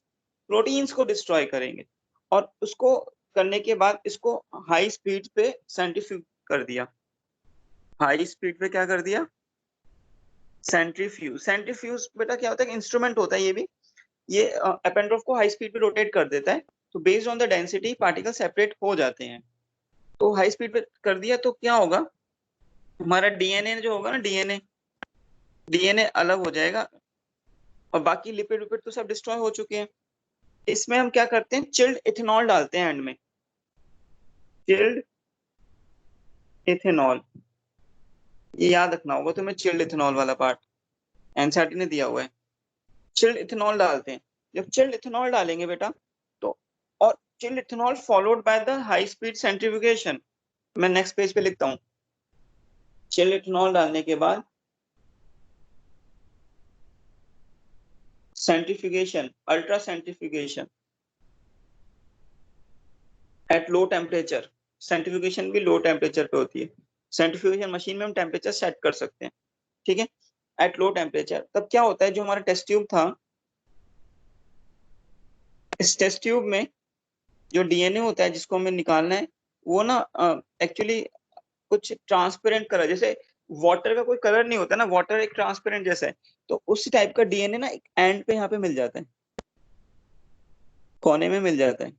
प्रोटीन्स को डिस्ट्रॉय करेंगे। और उसको करने के बाद इसको हाई स्पीड पे सेंट्रीफ्यूज कर दिया। हाई स्पीड पे क्या कर दिया, सेंट्रीफ्यूज। सेंट्रीफ्यूज बेटा क्या होता है, इंस्ट्रूमेंट होता है ये भी, ये अपेंड्रोफ को हाई स्पीड पे रोटेट कर देता है। तो based on the density particle separate हो जाते हैं। तो हाई स्पीड पे कर दिया तो क्या होगा, हमारा डीएनए जो होगा ना, डीएनए अलग हो जाएगा, और बाकी लिपिड विपिड तो सब डिस्ट्रॉय हो चुके हैं। इसमें हम क्या करते हैं, चिल्ड इथेनॉल डालते हैं एंड में, चिल्ड इथेनॉल, ये याद रखना होगा तुम्हें, चिल्ड इथेनॉल वाला पार्ट एनसीईआरटी ने दिया हुआ है। चिल्ड इथेनॉल डालते हैं, जब चिल्ड इथेनॉल डालेंगे बेटा तो, और chilled ethanol followed by the high speed centrifugation. मैं नेक्स्ट पेज पे लिखता हूँ, चिल्ड इथेनॉल डालने के बाद centrifugation, ultra centrifugation at low temperature. Centrifugation भी लो टेम्परेचर पे होती है, सेंट्रीफ्यूगेशन मशीन में हम टेम्परेचर सेट कर सकते हैं, ठीक है, एट लो टेम्परेचर। तब क्या होता है, जो हमारा टेस्ट ट्यूब था, इस टेस्ट ट्यूब में जो डीएनए होता है जिसको हमें निकालना है, वो ना एक्चुअली कुछ ट्रांसपेरेंट कलर, जैसे वाटर का कोई कलर नहीं होता ना, वाटर एक ट्रांसपेरेंट जैसा है, तो उस टाइप का डीएनए ना एक एंड पे यहाँ पे मिल जाता है, कोने में मिल जाता है,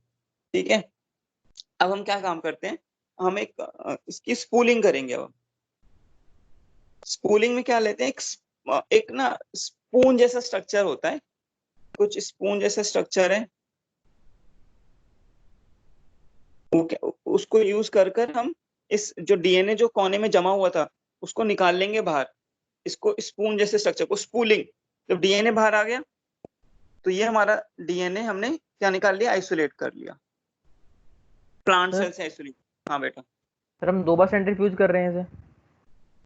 ठीक है। अब हम क्या काम करते हैं, हम एक इसकी स्पूलिंग करेंगे। अब स्पूलिंग में क्या लेते हैं, एक ना स्पून जैसा स्ट्रक्चर होता है, कुछ स्पून जैसा स्ट्रक्चर है, उसको यूज कर कर हम इस जो डीएनए जो कोने में जमा हुआ था उसको निकाल लेंगे बाहर, इसको स्पून जैसे स्ट्रक्चर को स्पूलिंग। जब डीएनए बाहर आ गया तो ये हमारा डीएनए हमने क्या निकाल लिया, आइसोलेट कर लिया, प्लांट सर? सेल से आइसोलेट। हाँ बेटा। सर हम 2 बार सेंट्रीफ्यूज कर रहे हैं इसे?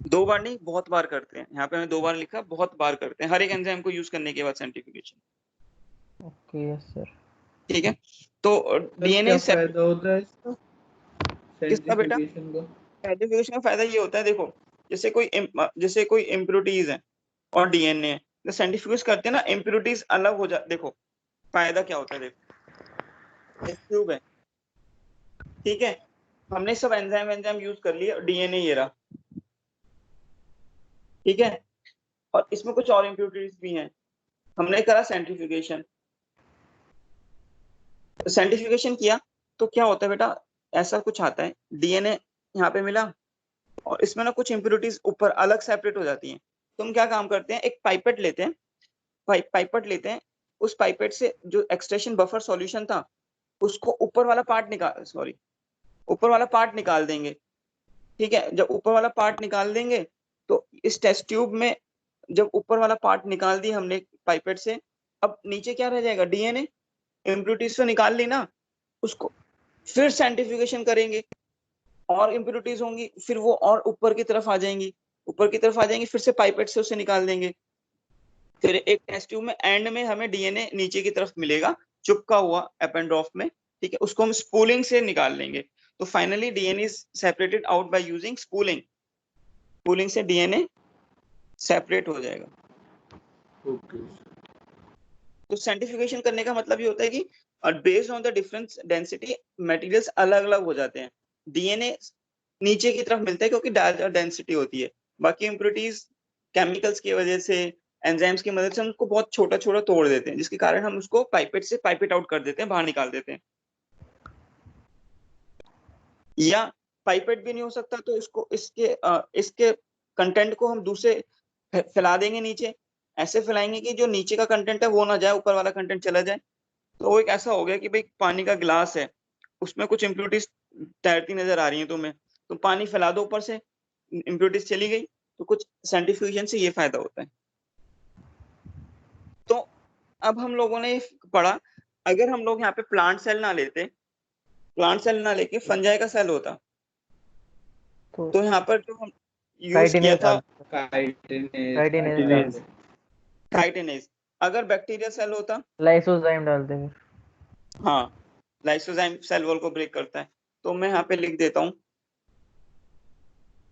2 बार नहीं, बहुत बार करते हैं, यहाँ पे मैंने 2 बार लिखा, बहुत बार करते हैं हर एक एंजाइम को यूज करने के बाद सेंट्रीफ्यूगेशन। Okay yes sir. ठीक है, तो सर डीएनए क्या फायदा होता है इसका किसका बेटा? सेंट्रीफ्यूगेशन का? सेंट्रीफ्यूगेशन का फायदा ये होता है, देखो जैसे कोई इम्प्योरिटीज है और डीएनए है, तो सेंट्रीफ्यूज करते हैं ना, इम्प्योरिटीज अलग हो जा। देखो फायदा क्या होता है, देखो इस ट्यूब है, ठीक है, हमने सब एंजाइम यूज कर लिया, डीएनए ये रहा, ठीक है, और इसमें कुछ और इम्प्योरिटीज भी हैं, हमने करा सेंट्रीफ्यूगेशन। सेंट्रीफ्यूगेशन किया तो क्या होता है बेटा, ऐसा कुछ आता है, डीएनए यहाँ पे मिला और इसमें ना कुछ इम्प्योरिटीज ऊपर अलग सेपरेट हो जाती हैं। तो हम क्या काम करते हैं, एक पाइपेट लेते हैं, पाइपेट लेते हैं, उस पाइपेट से जो एक्सट्रैक्शन बफर सॉल्यूशन था उसको ऊपर वाला पार्ट निकाल देंगे। ठीक है, जब ऊपर वाला पार्ट निकाल देंगे तो इस टेस्ट ट्यूब में जब ऊपर वाला पार्ट निकाल दिया हमने पाइपेट से, अब नीचे क्या रह जाएगा, डीएनए, इम्प्योरिटीज तो निकाल ली ना, उसको फिर सेंट्रीफ्यूगेशन करेंगे और इम्प्योरिटीज होंगी, फिर वो और ऊपर की तरफ आ जाएंगी, फिर से पाइपेट से उसे निकाल देंगे, फिर एक टेस्ट ट्यूब में एंड में हमें डीएनए नीचे की तरफ मिलेगा चिपका हुआ एपेंड्रॉफ में। ठीक है, उसको हम स्पूलिंग से निकाल लेंगे। तो finally DNA is separated out by using spooling से डीएनए सेपरेट हो जाएगा। ओके तो सेंट्रीफ्यूगेशन करने का मतलब ये होता है कि based on the difference density materials अलग अलग हो जाते हैं, डीएनए नीचे की तरफ मिलता है क्योंकि ज्यादा डेंसिटी होती है, बाकी इम्प्योरिटीज केमिकल्स की वजह से, एंजाइम्स की मदद से हम उसको बहुत छोटा छोटा तोड़ देते हैं, जिसके कारण हम उसको पाइपेट आउट कर देते हैं, बाहर निकाल देते हैं। या पाइपेट भी नहीं हो सकता तो इसके कंटेंट को हम दूसरे फैला देंगे नीचे, ऐसे फैलाएंगे कि जो नीचे का कंटेंट है वो ना जाए, ऊपर वाला कंटेंट चला जाए। तो वो एक ऐसा हो गया कि भाई पानी का गिलास है, उसमें कुछ इम्प्योरिटीज तैरती नजर आ रही है तुम्हें, तो पानी फैला दो ऊपर से, इम्प्योरिटीज चली गई। तो कुछ सेंट्रीफ्यूजन से ये फायदा होता है। तो अब हम लोगों ने पढ़ा, अगर हम लोग यहाँ पे प्लांट सेल ना लेके फंजाई का सेल होता तो यहाँ पर जो हम यूज किया था काइटिनेज, अगर बैक्टीरिया सेल होता, लाइसोजाइम डालते हैं। हाँ लाइसोजाइम सेल वॉल को ब्रेक करता है। तो मैं यहाँ पे लिख देता हूँ,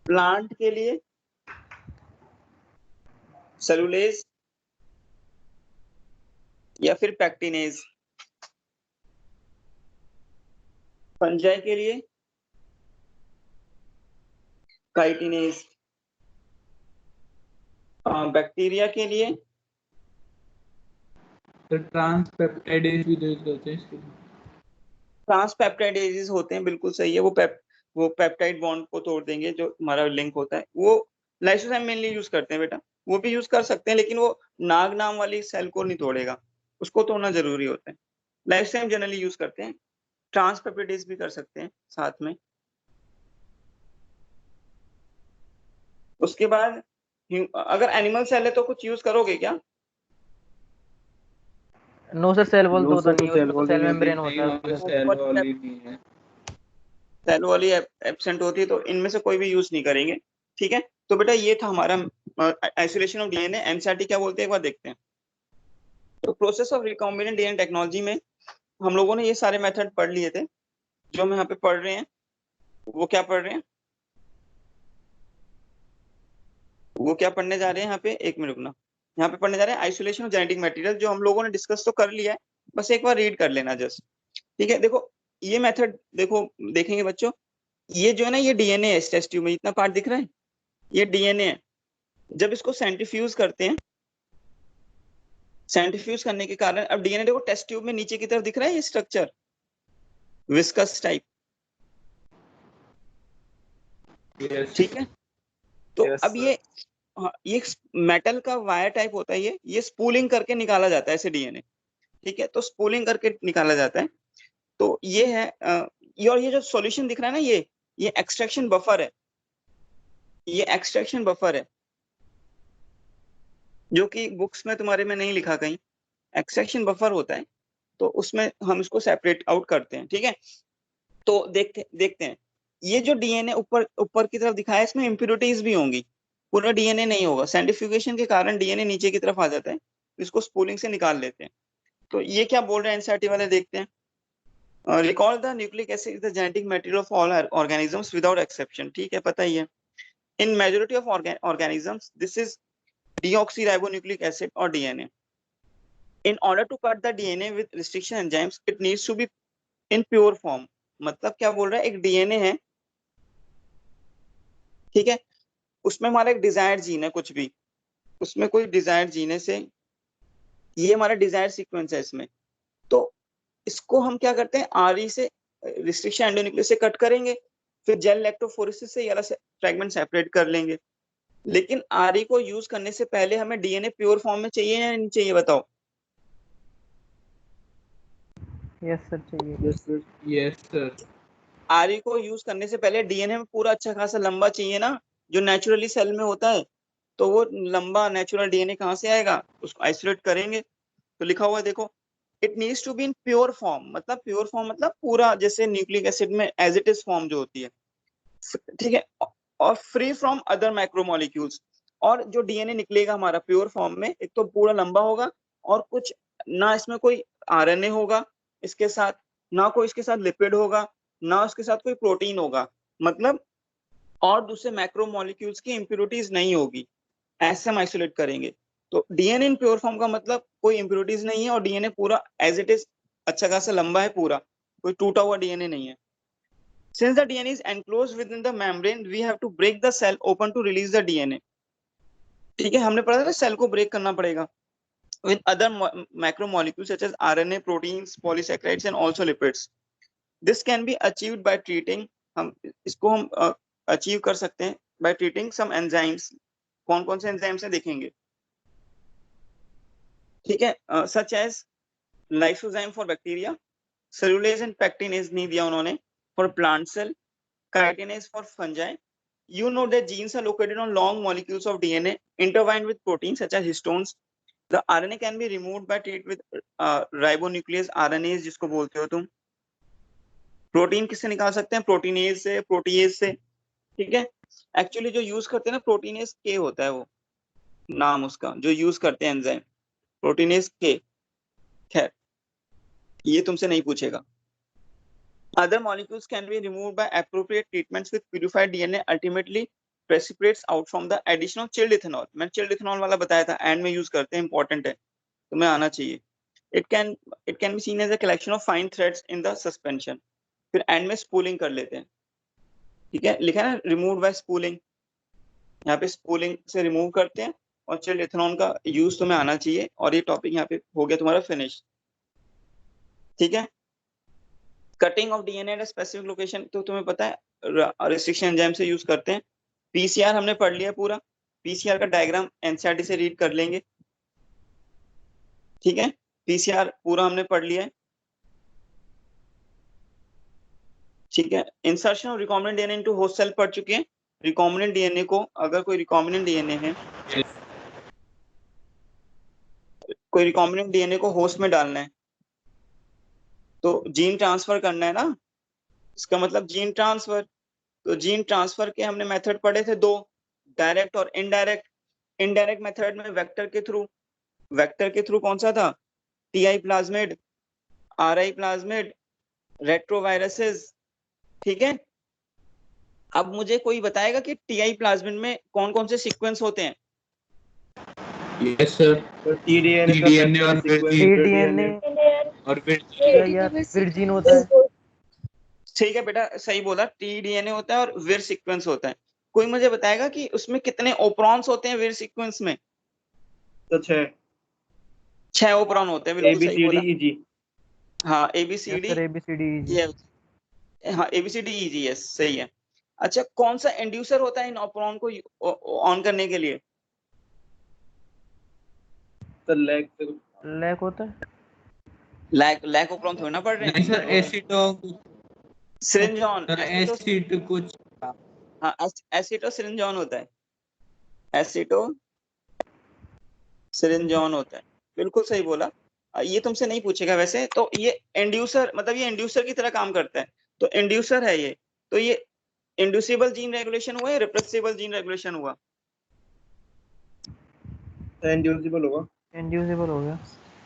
प्लांट के लिए सेलुलेज या फिर पैक्टिनेज, फंजाई के लिए काइटिनेज, बैक्टीरिया के लिए तो ट्रांसपेप्टाइडेज भी यूज करते हैं इसके लिए। ट्रांसपेप्टाइडेजेस होते हैं, बिल्कुल सही है, वो पेप्टाइड बॉन्ड को तोड़ देंगे जो हमारा लिंक होता है, वो लाइसोजाइम मेनली यूज करते हैं बेटा, वो भी यूज कर सकते हैं लेकिन वो नाग नाम वाली सेल को नहीं तोड़ेगा, उसको तोड़ना जरूरी होता है। लाइसोजाइम जनरली यूज करते हैं, ट्रांसपेप्टाइडेज भी कर सकते हैं साथ में। उसके बाद अगर एनिमल सेल है तो कुछ यूज करोगे क्या? नो सर, सेल वॉल तो होता नहीं है, सेल उसमें तो वॉल सेल नहीं मेम्ब्रेन होती, होता वहाँ पे है। सेल वॉल ही नहीं है। सेल वाली एब्सेंट होती है तो इनमें से कोई भी यूज नहीं करेंगे। ठीक है, तो बेटा ये था हमारा आइसोलेशन ऑफ डीएनए। एनसीईआरटी क्या बोलते हैं एक बार देखते हैं। तो process of recombinant DNA technology में हम लोगों ने ये सारे मेथड पढ़ लिए थे, जो हम यहाँ पे पढ़ रहे हैं वो क्या पढ़ रहे हैं, वो क्या पढ़ने जा रहे हैं यहाँ पे, एक मिनट रुकना, यहाँ पे पढ़ने जा रहे हैं आइसोलेशन ऑफ जेनेटिक मटेरियल, जो हम लोगों ने डिस्कस तो कर लिया है, बस एक बार रीड कर लेना जस्ट। ठीक है, देखो ये मेथड देखो, देखेंगे बच्चों, ये जो है ना, ये डीएनए है, इस टेस्ट ट्यूब में इतना पार्ट दिख रहा है, ये डीएनए है। जब इसको सेंट्रीफ्यूज करते हैं, सेंट्रीफ्यूज करने के कारण अब डीएनए देखो टेस्ट ट्यूब में नीचे की तरफ दिख रहा है ये स्ट्रक्चर, विस्कस टाइप। ठीक है, तो अब ये मेटल का वायर टाइप होता है, ये स्पूलिंग करके निकाला जाता है ऐसे डीएनए। ठीक है, तो स्पूलिंग करके निकाला जाता है। तो ये है ये जो सॉल्यूशन दिख रहा है ना, ये एक्सट्रैक्शन बफर है, ये एक्सट्रैक्शन बफर है, जो कि बुक्स में तुम्हारे में नहीं लिखा कहीं। एक्सट्रैक्शन बफर होता है, तो उसमें हम इसको सेपरेट आउट करते हैं, ठीक है। तो देखते हैं, ये जो डीएनए ऊपर की तरफ दिखाया है, इसमें इम्प्योरिटीज भी होंगी, पूरा डीएनए नहीं होगा। सेंट्रीफ्यूगेशन के कारण डीएनए नीचे की तरफ आ जाता है, इसको स्पूलिंग से निकाल लेते हैं। तो ये क्या बोल रहे हैं एनसीईआरटी वाले, देखते हैं। Recall the nucleic acid is the genetic material of all organisms without exception, ठीक है, पता ही है। इन majority of organisms this is deoxyribonucleic acid or DNA. In order to cut the DNA with restriction enzymes, it needs to be in pure form. मतलब क्या बोल रहा है, एक डीएनए है, ठीक है, उसमें हमारा एक डिजायर्ड जीन है, कुछ भी उसमें कोई डिजायर्ड जीन है से, ये हमारा डिजायर्ड सीक्वेंस है इसमें। तो इसको हम क्या करते हैं, आरई से रिस्ट्रिक्शन एंडोन्यूक्लियस से कट करेंगे, फिर जेल लैक्टोफोरेसिस से ये वाला फ्रेगमेंट सेपरेट कर लेंगे। लेकिन आरई को यूज करने से पहले हमें डीएनए प्योर फॉर्म में चाहिए या नहीं चाहिए, बताओ। यस सर चाहिए। Yes sir. आरई को यूज करने से पहले डीएनए में पूरा अच्छा खासा लंबा चाहिए ना, जो नेचुरली सेल में होता है। तो वो लंबा नेचुरल डीएनए कहाँ से आएगा, उसको आइसोलेट करेंगे। तो लिखा हुआ है देखो, it needs to be in pure form, मतलब प्योर फॉर्म मतलब पूरा, जैसे न्यूक्लिक एसिड में एज इट इज फॉर्म जो होती है, ठीक है, और फ्री फ्रॉम अदर मैक्रोमोलिक्यूल्स। और जो डीएनए निकलेगा हमारा प्योर फॉर्म में, एक तो पूरा लंबा होगा, और कुछ ना इसमें कोई आरएनए होगा इसके साथ, ना कोई इसके साथ लिपिड होगा, ना उसके साथ कोई प्रोटीन होगा, मतलब और दूसरे मैक्रोमोलिक्यूल्स की इंप्योरिटीज नहीं होगी, ऐसे हम आइसोलेट करेंगे। तो डीएनए इन प्योर फॉर्म का मतलब कोई इंप्योरिटीज नहीं है, और डीएनए पूरा एज इट इज अच्छा खासा लंबा है, पूरा कोई टूटा हुआ डीएनए नहीं है। Since the DNA is enclosed within the membrane, we have to break the cell open to release the DNA. ठीक है, हमने पढ़ा था सेल को ब्रेक करना पड़ेगा with other macromolecules such as RNA, proteins, polysaccharides and also lipids. This can be achieved by treating, हम इसको हम अचीव कर सकते हैं by treating some enzymes. कौन कौन से एंजाइम्स हैं देखेंगे, ठीक है, such as lysozyme for bacteria, cellulase and pectinase नहीं दिया उन्होंने for plant cell, chitinase for fungi. You know that genes are located on long molecules of DNA intertwined with proteins such as histones. The RNA can be removed by treat with ribonuclease RNase जिसको बोलते हो तुम। Protein किससे निकाल सकते हैं, proteinase से, protease से, ठीक है। एक्चुअली जो यूज करते हैं ना, प्रोटीनेज के होता है वो नाम उसका, जो यूज करते हैं एंजाइम, प्रोटीनेज के। खैर ये तुमसे नहीं पूछेगा। Other molecules can be removed by appropriate treatments with purified DNA, ultimately precipitates out from the addition of chilled ethanol. मैंने chilled ethanol वाला बताया था, एंड में यूज करते हैं, इंपॉर्टेंट है, तुम्हें आना चाहिए। It can be seen as a collection of fine threads in the suspension. फिर एंड में स्पूलिंग कर लेते हैं, ठीक है, लिखा है ना रिमूव बाय स्पूलिंग, यहाँ पे स्पूलिंग से रिमूव करते हैं, और चिल्ड इथेनॉल का यूज तुम्हें आना चाहिए। और ये टॉपिक यहाँ पे हो गया तुम्हारा फिनिश, ठीक है। Cutting of DNA at specific location, तो तुम्हें पता है रिस्ट्रिक्शन एंजाइम से यूज करते हैं। पीसीआर हमने पढ़ लिया पूरा, पीसीआर का डायग्राम एनसीईआरटी से रीड कर लेंगे, ठीक है, पीसीआर पूरा हमने पढ़ लिया है, ठीक है। Insertion of recombinant DNA into host cell पढ़ चुके हैं। रिकॉम्बिनेंट डीएनए को, अगर कोई रिकॉम्बिनेंट डीएनए है, कोई रिकॉम्बिनेंट डीएनए को होस्ट में डालना है, तो जीन ट्रांसफर करना है ना, इसका मतलब जीन ट्रांसफर। तो जीन ट्रांसफर के हमने मेथड पढ़े थे दो, डायरेक्ट और इनडायरेक्ट। इनडायरेक्ट मेथड में वेक्टर के थ्रू कौन सा था, TI plasmid, RI plasmid, retroviruses, ठीक है। अब मुझे कोई बताएगा कि टीआई प्लाज्मिड में कौन कौन से सीक्वेंस होते हैं। यस सर, टीडीएनए और टीडीएनए और फिर यार फिर जीन होता है। ठीक है बेटा, सही बोला, टीडीएनए होता है और विर सीक्वेंस होता है। कोई मुझे बताएगा कि उसमें कितने ओपरॉन्स होते हैं विर सीक्वेंस में। तो 6 ओपरॉन होते हैं, बिल्कुल सही बोला। ABCDEG। हाँ ABCD, ABCDEG, हाँ ABCDEG, यस सही है। अच्छा, कौन सा इंड्यूसर होता है इन ओपरॉन को ऑन करने के लिए। तो लैक होता है। लैक ओपरॉन थोड़ी ना पढ़ रहे नहीं हैं। सर, एसिडोक सिरिंजॉन, सर एसिड कुछ हाँ एसिटो सिरिंजॉन होता है, एसिटो सिरिंजॉन होता है, बिल्कुल सही बोला। ये तुमसे नहीं पूछेगा वैसे, तो ये इंड्यूसर, मतलब ये इंड्यूसर की तरह काम करता है, तो इंड्यूसर है ये। तो ये इंड्यूसिबल जीन रेगुलेशन हुआ या रिप्रेसिबल जीन रेगुलेशन हुआ? इंड्यूसिबल होगा। इंड्यूसिबल हो गया।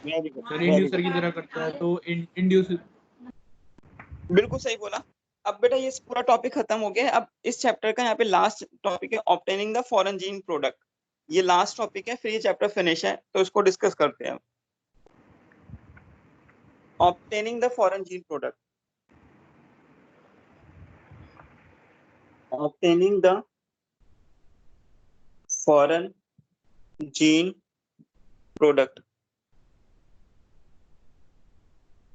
Very good, sir very inducer good, की तरह करता है तो इंड्यूस। बिल्कुल सही बोला। अब बेटा ये पूरा टॉपिक खत्म हो गया है। अब इस चैप्टर का यहाँ पे लास्ट टॉपिक है obtaining the foreign gene product. ये लास्ट टॉपिक है, फिर ये चैप्टर फिनिश है, तो इसको डिस्कस करते हैं। Obtaining the foreign gene product, obtaining the foreign gene product.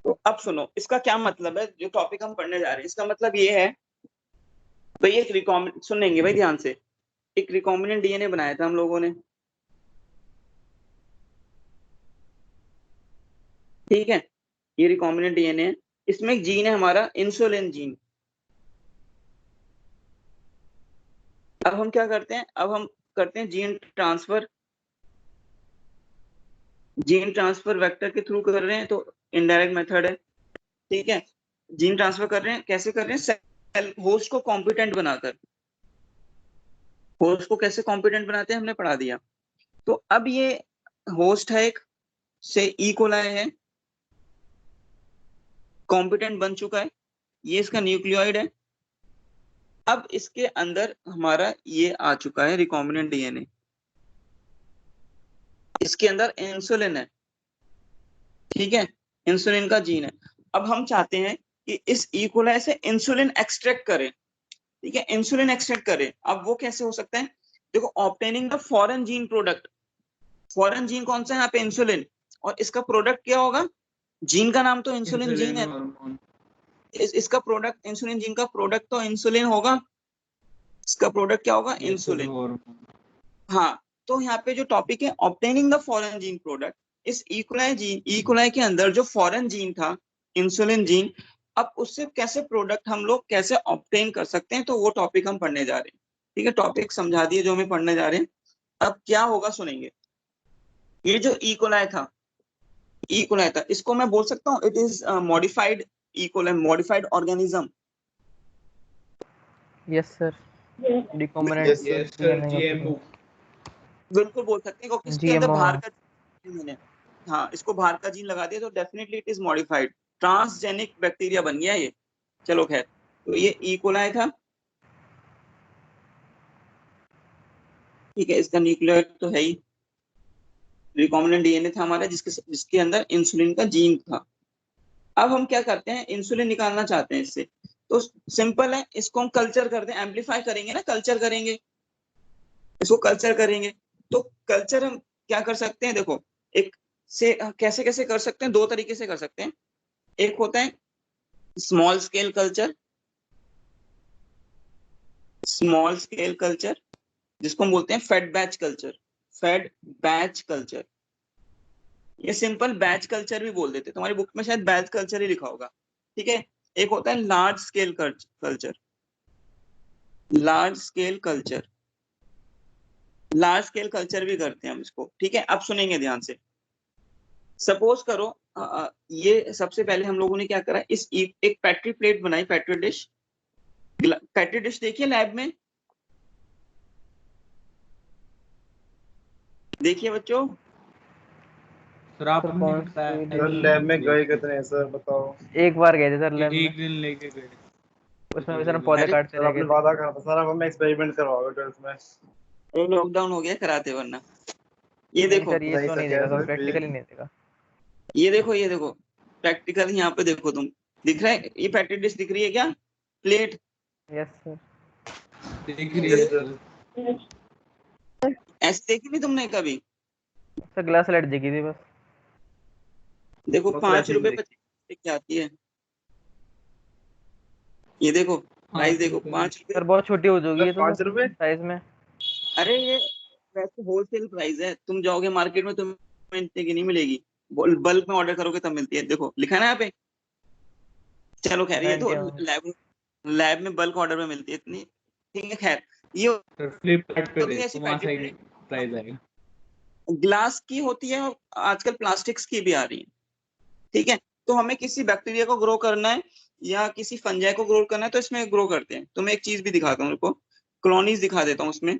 तो अब सुनो इसका क्या मतलब है, जो टॉपिक हम पढ़ने जा रहे हैं इसका मतलब ये है भाई, एक रिकॉम्बिनेंट सुनेंगे भाई ध्यान से, एक रिकॉम्बिनेंट डीएनए बनाया था हम लोगों ने, ठीक है, ये रिकॉम्बिनेंट डीएनए है, इसमें एक जीन है हमारा इंसुलिन जीन। अब हम क्या करते हैं, अब हम करते हैं gene transfer, gene transfer vector के थ्रू कर रहे हैं, तो इनडायरेक्ट मेथड है, ठीक है। जीन ट्रांसफर कर रहे हैं, कैसे कर रहे हैं, सेल होस्ट को कॉम्पिटेंट बनाकर, होस्ट को कैसे कॉम्पिटेंट बनाते हैं हमने पढ़ा दिया। तो अब ये होस्ट है एक, से ई कोलाई है, कॉम्पिटेंट बन चुका है, ये इसका न्यूक्लियोइड है। अब इसके अंदर हमारा ये आ चुका है रिकॉम्बिनेंट डीएनए, इसके अंदर इंसुलिन है, ठीक है, इंसुलिन का जीन है। अब हम चाहते हैं कि इस ई कोलाई से इंसुलिन एक्सट्रैक्ट करें, ठीक है, इंसुलिन एक्सट्रैक्ट करें। अब वो कैसे हो सकता है, देखो obtaining the foreign gene product, foreign gene कौन सा है यहाँ पे, इंसुलिन, और इसका प्रोडक्ट क्या होगा, जीन का नाम तो इंसुलिन जीन है, हार्मोन। इसका प्रोडक्ट इंसुलिन जीन का प्रोडक्ट तो इंसुलिन होगा, इसका प्रोडक्ट क्या होगा, यस सर इंसुलिन। हार्मोन। हाँ, तो यहाँ पे जो टॉपिक है obtaining the foreign gene product, इस इकोलाई जीन, इकोलाई के अंदर जो फॉरेन जीन था इंसुलिन जीन, अब उससे कैसे प्रोडक्ट हम लोग कैसे ऑब्टेन कर सकते हैं, तो वो टॉपिक हम पढ़ने जा रहे हैं, ठीक है। टॉपिक समझा दिए जो हमें पढ़ने जा रहे हैं। अब क्या होगा सुनेंगे, ये जो इकोलाई था, इकोलाई था, इसको मैं बोल सकता हूँ it is modified E coli, modified organism. Yes sir, recombinant Yes, sir. Yes sir GMO. बिल्कुल बोल सकते हैं, क्योंकि इसके अंदर जीएमओ। बाहर का जीन है। हाँ, इसको बाहर का जीन लगा दिया तो definitely it is modified, transgenic bacteria बन गया ये। चलो खैर, तो ये ई कोलाई था, ठीक है, इसका न्यूक्लियोइड तो है ही, रिकॉम्बिनेंट डीएनए था हमारा जिसके जिसके अंदर इंसुलिन का जीन था। अब हम क्या करते हैं, इंसुलिन निकालना चाहते हैं इससे, तो सिंपल है, इसको हम कल्चर करते हैं, एम्पलीफाई करेंगे ना, कल्चर करेंगे, इसको कल्चर करेंगे। तो कल्चर हम क्या कर सकते हैं, देखो एक से कैसे कैसे कर सकते हैं, दो तरीके से कर सकते हैं। एक होता है small scale culture, small scale culture जिसको हम बोलते हैं fed batch culture, fed batch culture, ये सिंपल बैच कल्चर भी बोल देते हैं, तुम्हारी बुक में शायद बैच कल्चर ही लिखा होगा, ठीक है। एक होता है large scale culture, large scale culture, large scale culture भी करते हैं हम इसको, ठीक है। अब सुनेंगे ध्यान से, सपोज करो ये सबसे पहले हम लोगों ने क्या करा, एक पेट्री प्लेट बनाई, पेट्री डिश, पेट्री डिश देखिए लैब में, देखिए बच्चों, सर आप सर हमने कौन बताया सी है सर नहीं, लैब में गए कितने हैं सर बताओ। एक बार गए थे सर लैब में, एक दिन लेके गए। उसमें भी सर हम पौधे अरे काटते सर रह आपने गए थे। वादा करा था सर, अब हमें एक्सपेरिमेंट करवाओगे 12th में। लॉकडाउन हो गया, कराते वरना। ये नहीं देखो, सर, ये नहीं तो सर, नहीं देखा कैसे सर, प्रैक्टिकली फिर? नहीं देखा। ये देखो, ये देखो प्रैक्टिकल, यहाँ पे देखो तुम, दिख रहा है ये पेट्री डिश दिख रही है क्या, प्लेट, यस सर। देख रही Yes, है sir. सर। ऐसे देखी नहीं तुमने कभी, सर ग्लास लाइट देखी थी बस। देखो बस 5 ऐसे ही रुपए देख। 25 की आती है, ये देखो प्राइस देखो, 5 रुपए। सर बहुत छोटी हो जाएगी सर ये तो 5 सर रुपए? साइज में। अरे ये वैसे होलसेल प्राइस है, तुम जाओगे मार्केट में तुम्हें इतने की नहीं मिलेगी, बल्क में ऑर्डर करोगे तब मिलती है, देखो लिखा है ना यहाँ पे। चलो खैर, ये तो 91। लैब लैब में बल्क ऑर्डर में मिलती है इतनी, ठीक है। खैर ये सर फ्लिपकार्ट पे होती है देखो ऐसी वहां सही पेट्री प्राइस आएगा। ग्लास की होती है और आजकल प्लास्टिक्स की भी आ रही है, ठीक है। तो हमें किसी बैक्टीरिया को ग्रो करना है या किसी फंजाई को ग्रो करना है तो इसमें ग्रो करते हैं। तो मैं एक चीज भी दिखाता हूँ, उनको कॉलोनीज दिखा देता हूँ उसमें।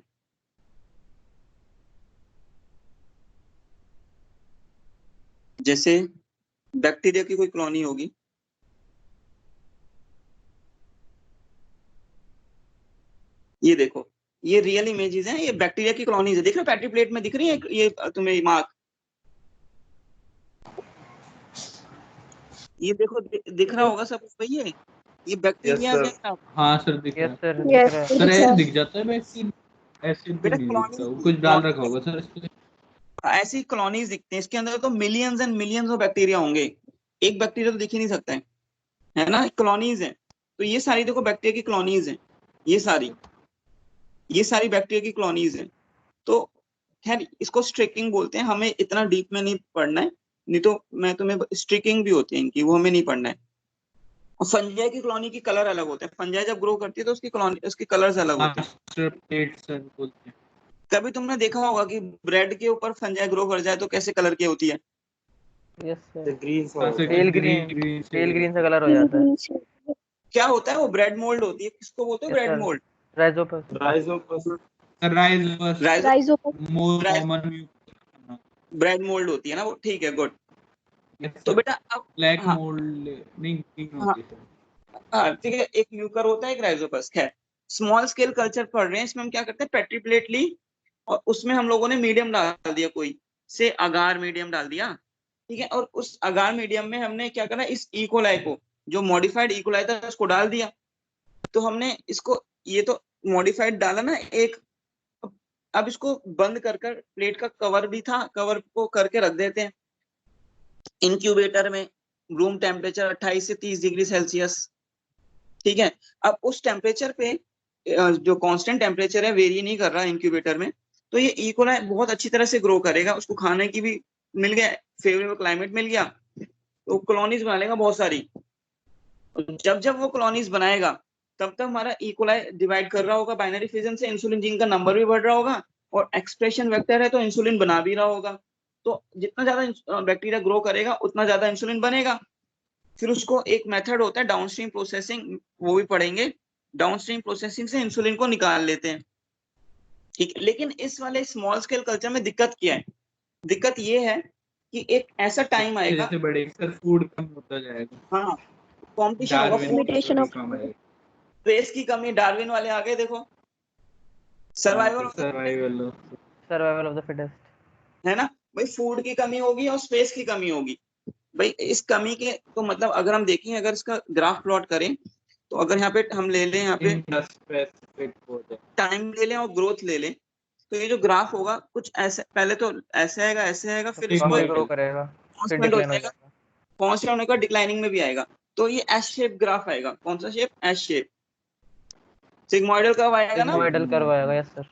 जैसे बैक्टीरिया की कोई कॉलोनी होगी, ये देखो, ये रियल इमेजेस हैं, ये बैक्टीरिया की कॉलोनीज है। देख रहे हो पैट्री प्लेट में दिख रही है ये तुम्हें मार्क, ये देखो दिख रहा होगा सब भाई, ये यस बैक्टीरिया सर। है। हाँ सर दिख रहा यस है। सर दिख यस रहा है। सर दिख ऐसे रहा है। दिख जाता है वैसे, ऐसे तो बेटा नहीं दिखता, वो कॉलोनी कुछ डाल रखा होगा सर इसमें। ऐसी कॉलोनीज दिखती हैं, इसके अंदर तो millions and millions of bacteria होंगे, एक बैक्टीरिया तो दिख ही नहीं सकता है ना, कॉलोनीज हैं। तो ये सारी देखो बैक्टीरिया की कॉलोनीज हैं, ये सारी बैक्टीरिया की कॉलोनीज हैं। तो खैर इसको स्ट्रिकिंग बोलते हैं, हमें इतना डीप में नहीं पढ़ना है, नहीं तो मैं तुम्हें स्ट्रिकिंग भी होती है इनकी, वो हमें नहीं पढ़ना है। और फंजाई की कॉलोनी की कलर अलग होते हैं, फंजाई जब ग्रो करती है तो उसकी कॉलोनी उसके कलर्स अलग होते हैं। मास्टर प्लेट सर बोलते हैं। कभी तुमने देखा होगा कि ब्रेड के ऊपर फंजाई ग्रो कर जाए तो कैसे कलर की होती है? Yes sir. ग्रीन हाँ सर पेल ग्रीन ग्रीन, ग्रीन पेल ग्रीन सा से कलर हो जाता है। क्या होता है वो? ब्रेड मोल्ड होती है। किसको बोलते हो yes bread sir, mould? Rhizopus. Rhizopus. Rise बस राइजो Rhizopus. More rice common. Bread mould होती है ना वो, ठीक है, गुड। यस तो सर बेटा अब ब्लैक हाँ मोल्ड नहीं ग्रीन हाँ होती सर। हाँ ठीक है, एक म्यूकर होता है, एक राइजोपस। खैर स्मॉल स्केल कल्चर पढ़ रहे हैं, इसमें हम क्या करते हैं, पेट्री प्लेट ली और उसमें हम लोगों ने मीडियम डाल दिया, कोई से अगार मीडियम डाल दिया, ठीक है। और उस अगार मीडियम में हमने क्या करना, इस इकोलाई को, जो मॉडिफाइड इकोलाई था, उसको डाल दिया। तो हमने इसको, ये तो मॉडिफाइड डाला ना एक, अब इसको बंद कर कर, प्लेट का कवर भी था, कवर को करके रख देते हैं इंक्यूबेटर में, रूम टेम्परेचर 28 से 30 डिग्री सेल्सियस, ठीक है। अब उस टेम्परेचर पे जो कांस्टेंट टेम्परेचर है, वेरी नहीं कर रहा इंक्यूबेटर में, तो ये इकोलाई बहुत अच्छी तरह से ग्रो करेगा, उसको खाने की भी मिल गया, फेवरेबल क्लाइमेट मिल गया, तो कॉलोनीज बना लेगा बहुत सारी। जब जब वो कॉलोनीज बनाएगा तब तक हमारा इकोलाई डिवाइड कर रहा होगा बाइनरी फिजन से, इंसुलिन जीन का नंबर भी बढ़ रहा होगा, और एक्सप्रेशन वेक्टर है तो इंसुलिन बना भी रहा होगा। तो जितना ज्यादा बैक्टीरिया ग्रो करेगा उतना ज्यादा इंसुलिन बनेगा। फिर उसको एक मेथड होता है डाउनस्ट्रीम प्रोसेसिंग, वो भी पढ़ेंगे। डाउनस्ट्रीम प्रोसेसिंग से इंसुलिन को निकाल लेते हैं, ठीक। लेकिन इस वाले स्मॉल स्केल कल्चर में दिक्कत क्या है? दिक्कत ये है कि एक ऐसा टाइम जैसे आएगा, जैसे बड़े सर फूड कम होता जाएगा, हाँ कंपटीशन होगा, डार्विन फूड का लिमिटेशन भी ऑफ कम आएगा। स्पेस की कमी, डार्विन वाले आ गए देखो, survival of the fittest, survival survival of the fittest. है ना भाई। फूड की कमी होगी और स्पेस की कमी होगी भाई। इस कमी के तो मतलब अगर हम देखें, अगर इसका ग्राफ प्लॉट करें, तो अगर यहाँ पे हम ले लें, यहाँ पे स्पेसिफिक हो जाए। टाइम ले लें और ग्रोथ ले लें, तो ये जो ग्राफ होगा कुछ ऐसे, पहले तो ऐसे आएगा, फिर इसको कम एक पे ग्रो करेगा, फिर कांस्टेंट हो डिक्लाइन हो जाएगा, जाएगा। कांस्टेंट होने का डिक्लाइनिंग में भी आएगा। तो ये एस शेप ग्राफ आएगा। कौन सा shape? S shape. Sigmoidal curve आएगा ना। सिग्मोइडल कर्व आएगा, यस सर।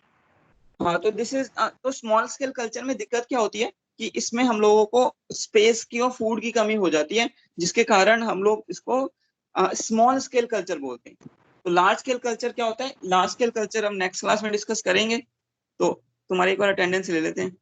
हाँ तो दिस इज, तो स्मॉल स्केल कल्चर में दिक्कत क्या होती है कि इसमें हम लोगों को स्पेस की और फूड की कमी हो जाती है, जिसके कारण हम लोग इसको स्मॉल स्केल कल्चर बोलते हैं। तो लार्ज स्केल कल्चर क्या होता है? लार्ज स्केल कल्चर हम नेक्स्ट क्लास में डिस्कस करेंगे। तो तुम्हारी एक बार अटेंडेंस ले लेते हैं।